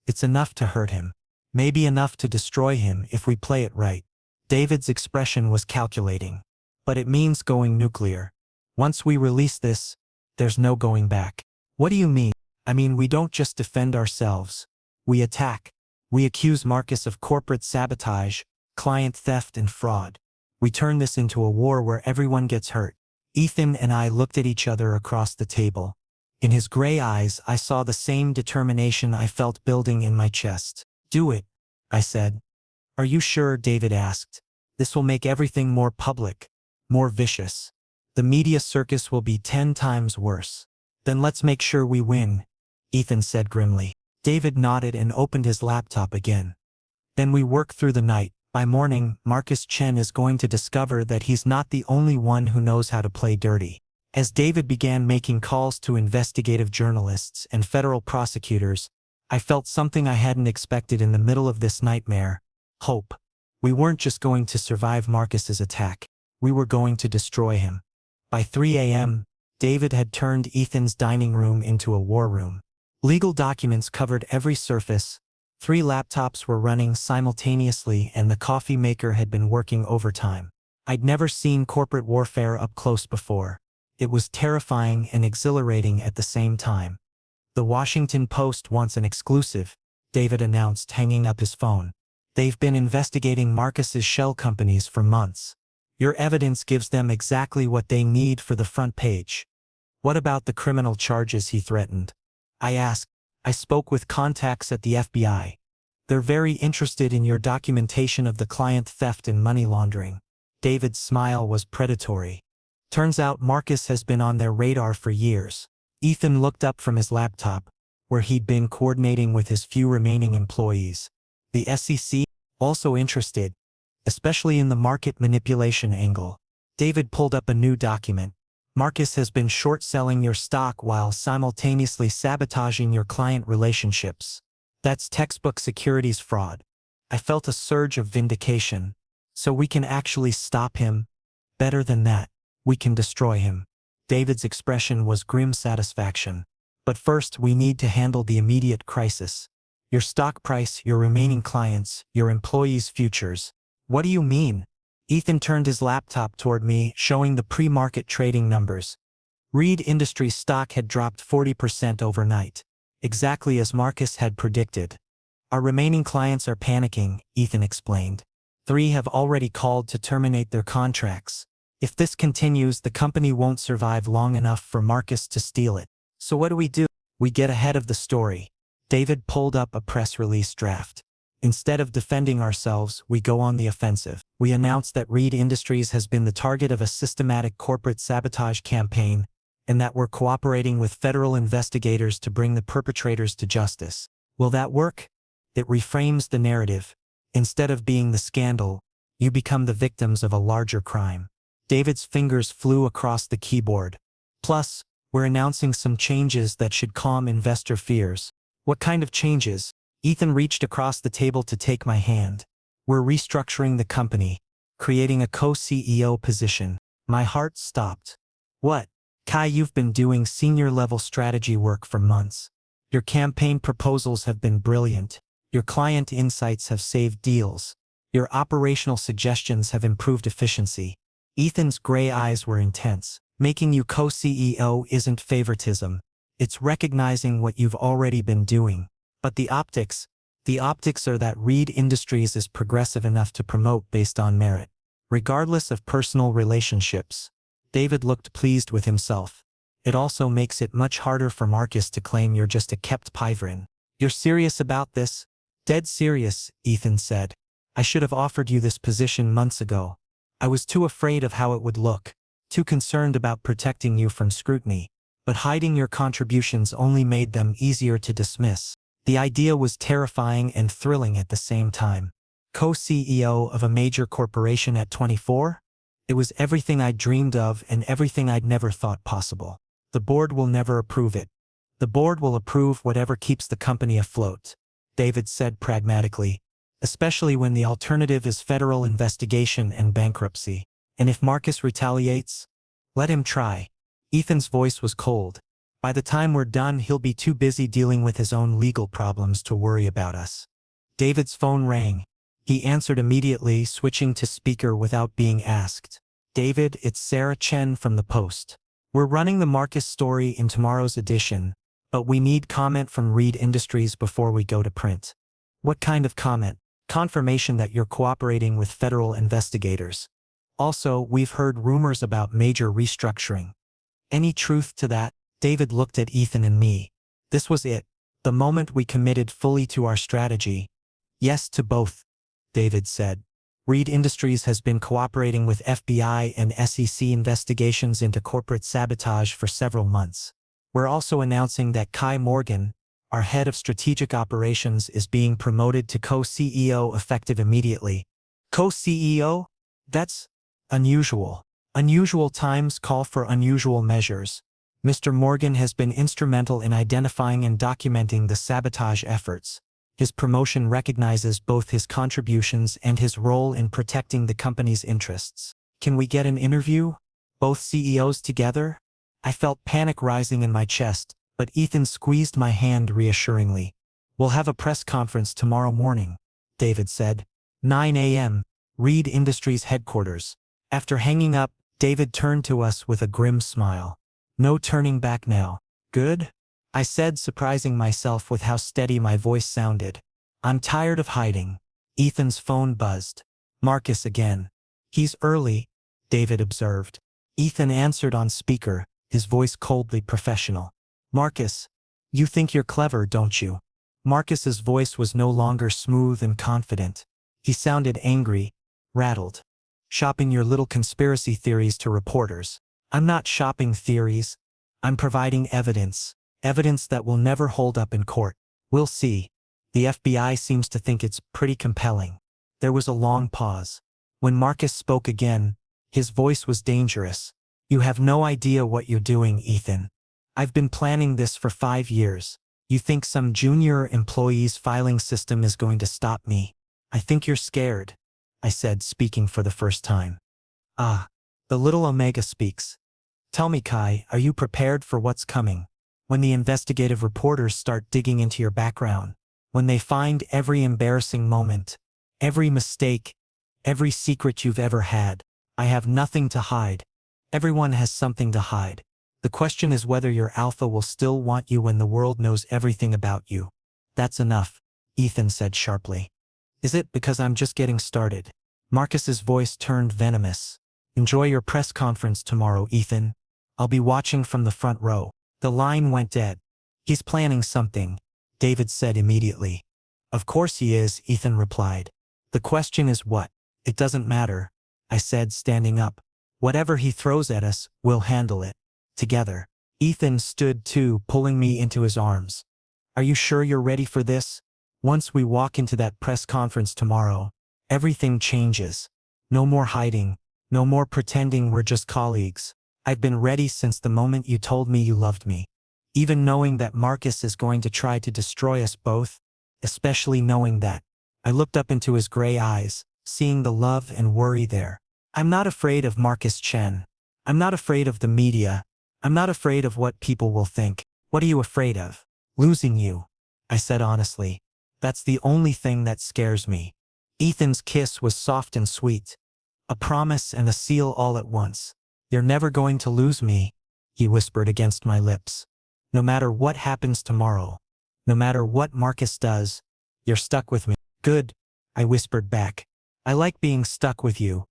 It's enough to hurt him. Maybe enough to destroy him if we play it right. David's expression was calculating. But it means going nuclear. Once we release this, there's no going back. What do you mean? I mean, we don't just defend ourselves. We attack. We accuse Marcus of corporate sabotage, client theft and fraud. We turn this into a war where everyone gets hurt. Ethan and I looked at each other across the table. In his gray eyes, I saw the same determination I felt building in my chest. Do it, I said. Are you sure? David asked. This will make everything more public, more vicious. The media circus will be 10 times worse. Then let's make sure we win, Ethan said grimly. David nodded and opened his laptop again. Then we work through the night. By morning, Marcus Chen is going to discover that he's not the only one who knows how to play dirty. As David began making calls to investigative journalists and federal prosecutors, I felt something I hadn't expected in the middle of this nightmare. Hope. We weren't just going to survive Marcus's attack. We were going to destroy him. By 3 a.m., David had turned Ethan's dining room into a war room. Legal documents covered every surface. 3 laptops were running simultaneously and the coffee maker had been working overtime. I'd never seen corporate warfare up close before. It was terrifying and exhilarating at the same time. The Washington Post wants an exclusive, David announced, hanging up his phone. They've been investigating Marcus's shell companies for months. Your evidence gives them exactly what they need for the front page. What about the criminal charges? He threatened. I asked. I spoke with contacts at the FBI. They're very interested in your documentation of the client theft and money laundering. David's smile was predatory. Turns out Marcus has been on their radar for years. Ethan looked up from his laptop, where he'd been coordinating with his few remaining employees. The SEC, also interested, especially in the market manipulation angle. David pulled up a new document. Marcus has been short-selling your stock while simultaneously sabotaging your client relationships. That's textbook securities fraud. I felt a surge of vindication. So we can actually stop him? Better than that, we can destroy him. David's expression was grim satisfaction. But first we need to handle the immediate crisis. Your stock price, your remaining clients, your employees' futures. What do you mean? Ethan turned his laptop toward me, showing the pre-market trading numbers. Reed Industries stock had dropped 40% overnight, exactly as Marcus had predicted. Our remaining clients are panicking, Ethan explained. 3 have already called to terminate their contracts. If this continues, the company won't survive long enough for Marcus to steal it. So what do? We get ahead of the story. David pulled up a press release draft. Instead of defending ourselves, we go on the offensive. We announce that Reed Industries has been the target of a systematic corporate sabotage campaign, and that we're cooperating with federal investigators to bring the perpetrators to justice. Will that work? It reframes the narrative. Instead of being the scandal, you become the victims of a larger crime. David's fingers flew across the keyboard. Plus, We're announcing some changes that should calm investor fears. What kind of changes? Ethan reached across the table to take my hand. We're restructuring the company, creating a co-CEO position. My heart stopped. What? Kai, you've been doing senior-level strategy work for months. Your campaign proposals have been brilliant. Your client insights have saved deals. Your operational suggestions have improved efficiency. Ethan's gray eyes were intense. Making you co-CEO isn't favoritism. It's recognizing what you've already been doing. But the optics are that Reed Industries is progressive enough to promote based on merit, regardless of personal relationships. David looked pleased with himself. It also makes it much harder for Marcus to claim you're just a kept pivrin. You're serious about this? Dead serious, Ethan said. I should have offered you this position months ago. I was too afraid of how it would look, too concerned about protecting you from scrutiny. But hiding your contributions only made them easier to dismiss. The idea was terrifying and thrilling at the same time. Co-CEO of a major corporation at 24? It was everything I'd dreamed of and everything I'd never thought possible. The board will never approve it. The board will approve whatever keeps the company afloat, David said pragmatically, especially when the alternative is federal investigation and bankruptcy. And if Marcus retaliates? Let him try. Ethan's voice was cold. By the time we're done, he'll be too busy dealing with his own legal problems to worry about us. David's phone rang. He answered immediately, switching to speaker without being asked. David, it's Sarah Chen from the Post. We're running the Marcus story in tomorrow's edition, but we need comment from Reed Industries before we go to print. What kind of comment? Confirmation that you're cooperating with federal investigators. Also, we've heard rumors about major restructuring. Any truth to that? David looked at Ethan and me. This was it. The moment we committed fully to our strategy. Yes to both, David said. Reed Industries has been cooperating with FBI and SEC investigations into corporate sabotage for several months. We're also announcing that Kai Morgan, our head of strategic operations, is being promoted to co-CEO effective immediately. Co-CEO? That's unusual. Unusual times call for unusual measures. Mr. Morgan has been instrumental in identifying and documenting the sabotage efforts. His promotion recognizes both his contributions and his role in protecting the company's interests. Can we get an interview? Both CEOs together? I felt panic rising in my chest, but Ethan squeezed my hand reassuringly. We'll have a press conference tomorrow morning, David said. 9 a.m., Reed Industries headquarters. After hanging up, David turned to us with a grim smile. No turning back now. Good? I said, surprising myself with how steady my voice sounded. I'm tired of hiding. Ethan's phone buzzed. Marcus again. He's early, David observed. Ethan answered on speaker, his voice coldly professional. Marcus, you think you're clever, don't you? Marcus's voice was no longer smooth and confident. He sounded angry, rattled. Shopping your little conspiracy theories to reporters. I'm not shopping theories. I'm providing evidence. Evidence that will never hold up in court. We'll see. The FBI seems to think it's pretty compelling. There was a long pause. When Marcus spoke again, his voice was dangerous. You have no idea what you're doing, Ethan. I've been planning this for 5 years. You think some junior employee's filing system is going to stop me? I think you're scared, I said, speaking for the first time. Ah, the little Omega speaks. Tell me, Kai, are you prepared for what's coming? When the investigative reporters start digging into your background, when they find every embarrassing moment, every mistake, every secret you've ever had, I have nothing to hide. Everyone has something to hide. The question is whether your alpha will still want you when the world knows everything about you. That's enough, Ethan said sharply. Is it because I'm just getting started? Marcus's voice turned venomous. Enjoy your press conference tomorrow, Ethan. I'll be watching from the front row. The line went dead. He's planning something, David said immediately. Of course he is, Ethan replied. The question is what? It doesn't matter, I said, standing up. Whatever he throws at us, we'll handle it. Together. Ethan stood too, pulling me into his arms. Are you sure you're ready for this? Once we walk into that press conference tomorrow, everything changes. No more hiding. No more pretending we're just colleagues. I've been ready since the moment you told me you loved me. Even knowing that Marcus is going to try to destroy us both, especially knowing that. I looked up into his gray eyes, seeing the love and worry there. I'm not afraid of Marcus Chen. I'm not afraid of the media. I'm not afraid of what people will think. What are you afraid of? Losing you, I said honestly. That's the only thing that scares me. Ethan's kiss was soft and sweet. A promise and a seal all at once. You're never going to lose me, he whispered against my lips. No matter what happens tomorrow, no matter what Marcus does, you're stuck with me. Good, I whispered back. I like being stuck with you.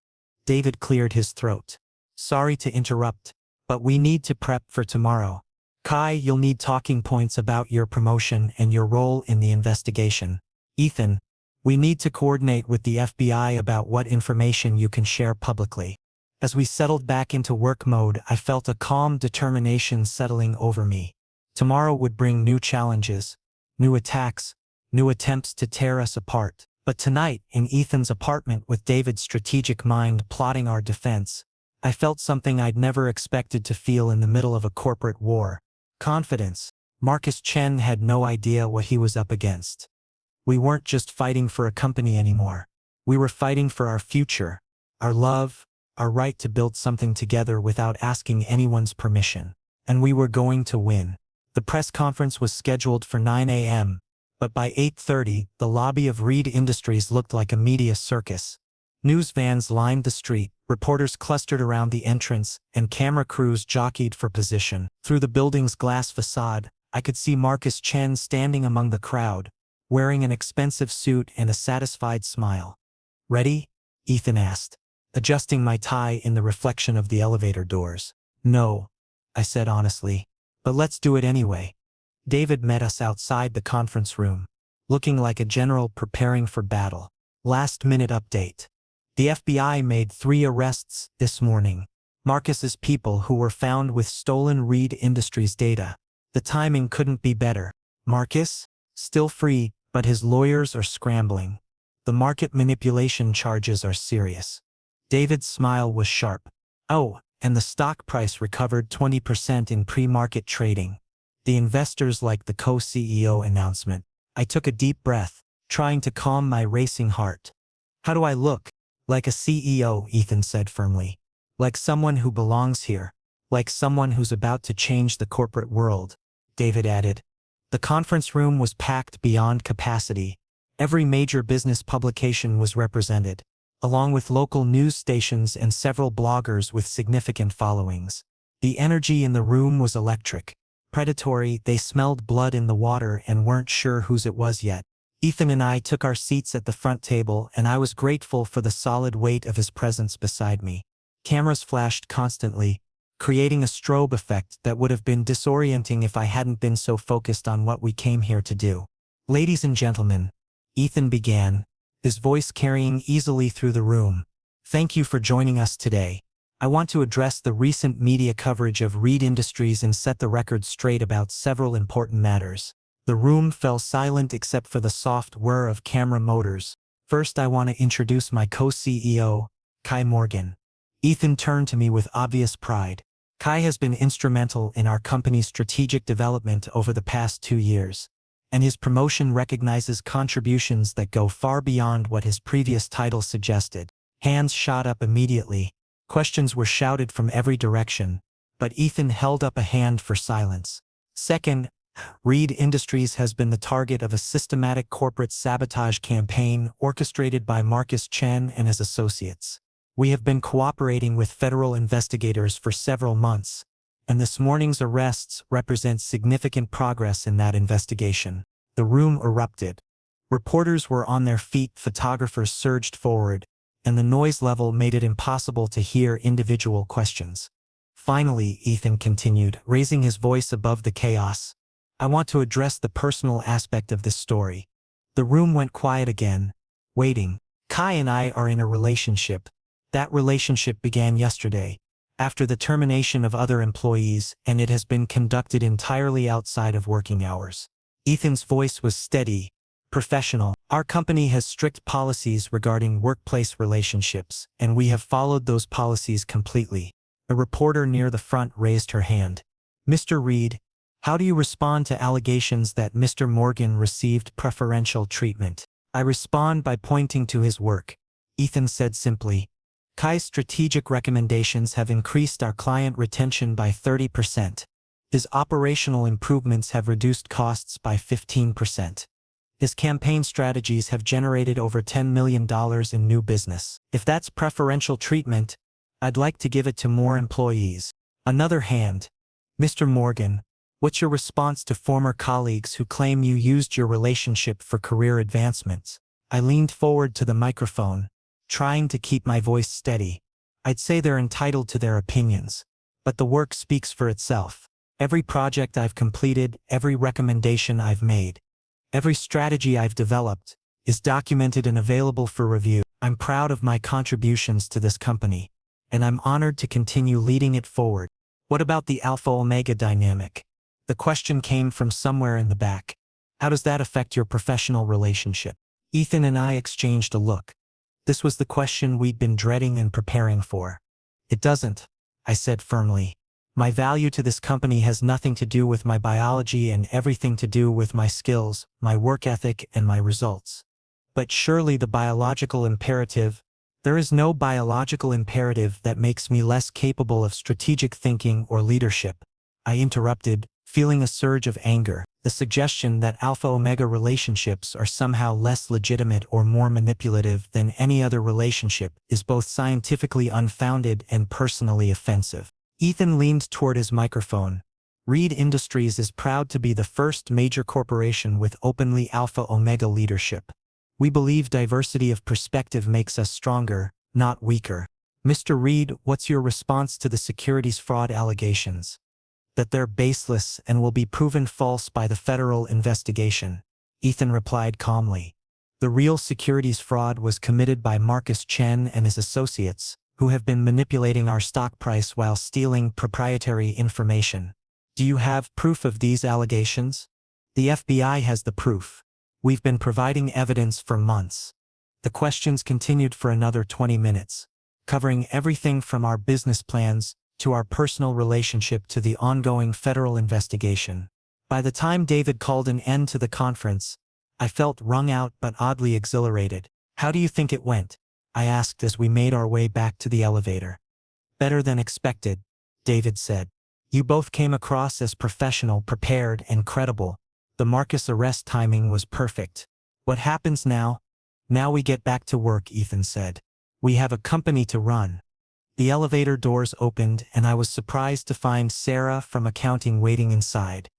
David cleared his throat. Sorry to interrupt, but we need to prep for tomorrow. Kai, you'll need talking points about your promotion and your role in the investigation. Ethan, we need to coordinate with the FBI about what information you can share publicly. As we settled back into work mode, I felt a calm determination settling over me. Tomorrow would bring new challenges, new attacks, new attempts to tear us apart. But tonight, in Ethan's apartment with David's strategic mind plotting our defense, I felt something I'd never expected to feel in the middle of a corporate war. Confidence. Marcus Chen had no idea what he was up against. We weren't just fighting for a company anymore. We were fighting for our future, our love, our right to build something together without asking anyone's permission. And we were going to win. The press conference was scheduled for 9 a.m., but by 8:30, the lobby of Reed Industries looked like a media circus. News vans lined the street, reporters clustered around the entrance, and camera crews jockeyed for position. Through the building's glass facade, I could see Marcus Chen standing among the crowd, wearing an expensive suit and a satisfied smile. Ready? Ethan asked, adjusting my tie in the reflection of the elevator doors. No, I said honestly, but let's do it anyway. David met us outside the conference room, looking like a general preparing for battle. Last-minute update. The FBI made 3 arrests this morning. Marcus's people who were found with stolen Reed Industries data. The timing couldn't be better. Marcus? Still free, but his lawyers are scrambling. The market manipulation charges are serious. David's smile was sharp. Oh, and the stock price recovered 20% in pre-market trading. The investors liked the co-CEO announcement. I took a deep breath, trying to calm my racing heart. How do I look? Like a CEO, Ethan said firmly. Like someone who belongs here. Like someone who's about to change the corporate world, David added. The conference room was packed beyond capacity. Every major business publication was represented, along with local news stations and several bloggers with significant followings. The energy in the room was electric. Predatory, they smelled blood in the water and weren't sure whose it was yet. Ethan and I took our seats at the front table, and I was grateful for the solid weight of his presence beside me. Cameras flashed constantly, creating a strobe effect that would have been disorienting if I hadn't been so focused on what we came here to do. Ladies and gentlemen, Ethan began, his voice carrying easily through the room. Thank you for joining us today. I want to address the recent media coverage of Reed Industries and set the record straight about several important matters. The room fell silent except for the soft whir of camera motors. First, I want to introduce my co-CEO, Kai Morgan. Ethan turned to me with obvious pride. Kai has been instrumental in our company's strategic development over the past 2 years, and his promotion recognizes contributions that go far beyond what his previous title suggested. Hands shot up immediately. Questions were shouted from every direction, but Ethan held up a hand for silence. Second, Reed Industries has been the target of a systematic corporate sabotage campaign orchestrated by Marcus Chen and his associates. We have been cooperating with federal investigators for several months, and this morning's arrests represent significant progress in that investigation. The room erupted. Reporters were on their feet, photographers surged forward, and the noise level made it impossible to hear individual questions. Finally, Ethan continued, raising his voice above the chaos. I want to address the personal aspect of this story. The room went quiet again, waiting. Kai and I are in a relationship. That relationship began yesterday, after the termination of other employees, and it has been conducted entirely outside of working hours. Ethan's voice was steady, professional. Our company has strict policies regarding workplace relationships, and we have followed those policies completely. A reporter near the front raised her hand. Mr. Reed, how do you respond to allegations that Mr. Morgan received preferential treatment? I respond by pointing to his work. Ethan said simply. Kai's strategic recommendations have increased our client retention by 30%. His operational improvements have reduced costs by 15%. His campaign strategies have generated over $10 million in new business. If that's preferential treatment, I'd like to give it to more employees. Another hand. Mr. Morgan, what's your response to former colleagues who claim you used your relationship for career advancements? I leaned forward to the microphone, trying to keep my voice steady. I'd say they're entitled to their opinions, but the work speaks for itself. Every project I've completed, every recommendation I've made, every strategy I've developed, is documented and available for review. I'm proud of my contributions to this company, and I'm honored to continue leading it forward. What about the Alpha-Omega dynamic? The question came from somewhere in the back. How does that affect your professional relationship? Ethan and I exchanged a look. This was the question we'd been dreading and preparing for. It doesn't, I said firmly. My value to this company has nothing to do with my biology and everything to do with my skills, my work ethic, and my results. But surely the biological imperative, there is no biological imperative that makes me less capable of strategic thinking or leadership. I interrupted, feeling a surge of anger. The suggestion that Alpha-Omega relationships are somehow less legitimate or more manipulative than any other relationship is both scientifically unfounded and personally offensive. Ethan leaned toward his microphone. Reed Industries is proud to be the first major corporation with openly Alpha-Omega leadership. We believe diversity of perspective makes us stronger, not weaker. Mr. Reed, what's your response to the securities fraud allegations? That they're baseless and will be proven false by the federal investigation, Ethan replied calmly. The real securities fraud was committed by Marcus Chen and his associates, who have been manipulating our stock price while stealing proprietary information. Do you have proof of these allegations? The FBI has the proof. We've been providing evidence for months. The questions continued for another 20 minutes, covering everything from our business plans to our personal relationship to the ongoing federal investigation. By the time David called an end to the conference, I felt wrung out but oddly exhilarated. How do you think it went? I asked as we made our way back to the elevator. Better than expected, David said. You both came across as professional, prepared, and credible. The Marcus arrest timing was perfect. What happens now? Now we get back to work, Ethan said. We have a company to run. The elevator doors opened and I was surprised to find Sarah from accounting waiting inside.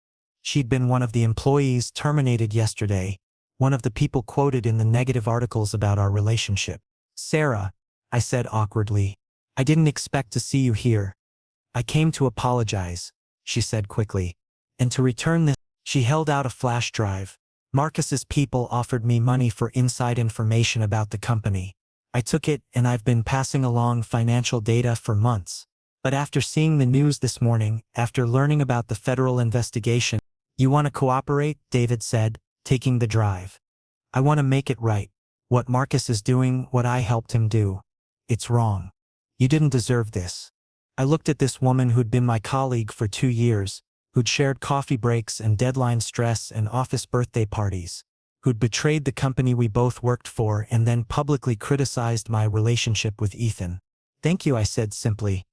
She'd been one of the employees terminated yesterday, one of the people quoted in the negative articles about our relationship. Sarah, I said awkwardly, I didn't expect to see you here. I came to apologize, she said quickly. And to return this, she held out a flash drive. Marcus's people offered me money for inside information about the company. I took it and I've been passing along financial data for months. But after seeing the news this morning, after learning about the federal investigation, you want to cooperate, David said, taking the drive. I want to make it right. What Marcus is doing, what I helped him do. It's wrong. You didn't deserve this. I looked at this woman who'd been my colleague for 2 years, who'd shared coffee breaks and deadline stress and office birthday parties, who'd betrayed the company we both worked for and then publicly criticized my relationship with Ethan. Thank you, I said simply.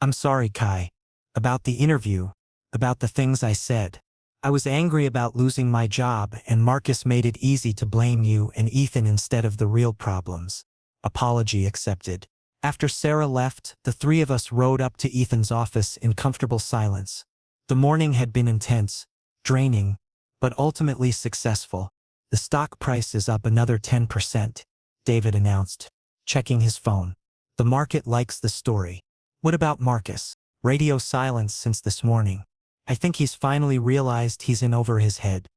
I'm sorry, Kai. About the interview, about the things I said. I was angry about losing my job and Marcus made it easy to blame you and Ethan instead of the real problems. Apology accepted. After Sarah left, the three of us rode up to Ethan's office in comfortable silence. The morning had been intense, draining, but ultimately successful. The stock price is up another 10%, David announced, checking his phone. The market likes the story. What about Marcus? Radio silence since this morning. I think he's finally realized he's in over his head.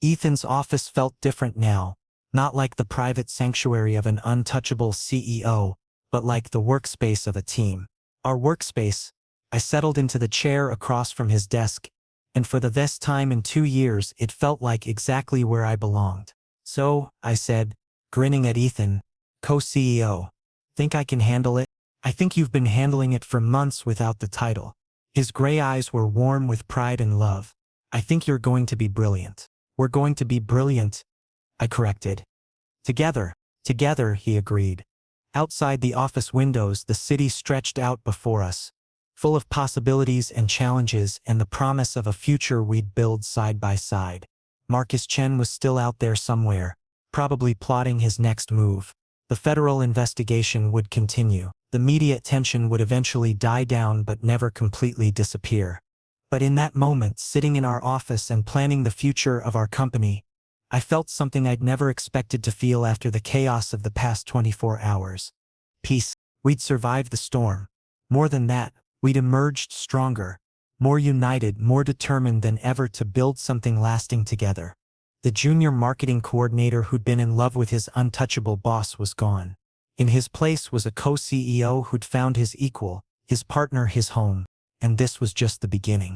Ethan's office felt different now, not like the private sanctuary of an untouchable CEO, but like the workspace of a team. Our workspace. I settled into the chair across from his desk, and for the first time in 2 years it felt like exactly where I belonged. So, I said, grinning at Ethan, co-CEO. Think I can handle it? I think you've been handling it for months without the title. His gray eyes were warm with pride and love. I think you're going to be brilliant. We're going to be brilliant, I corrected. Together, he agreed. Outside the office windows, the city stretched out before us, full of possibilities and challenges and the promise of a future we'd build side by side. Marcus Chen was still out there somewhere, probably plotting his next move. The federal investigation would continue. The media attention would eventually die down but never completely disappear. But in that moment, sitting in our office and planning the future of our company, I felt something I'd never expected to feel after the chaos of the past 24 hours. Peace. We'd survived the storm. More than that, we'd emerged stronger, more united, more determined than ever to build something lasting together. The junior marketing coordinator who'd been in love with his untouchable boss was gone. In his place was a co-CEO who'd found his equal, his partner, his home. And this was just the beginning.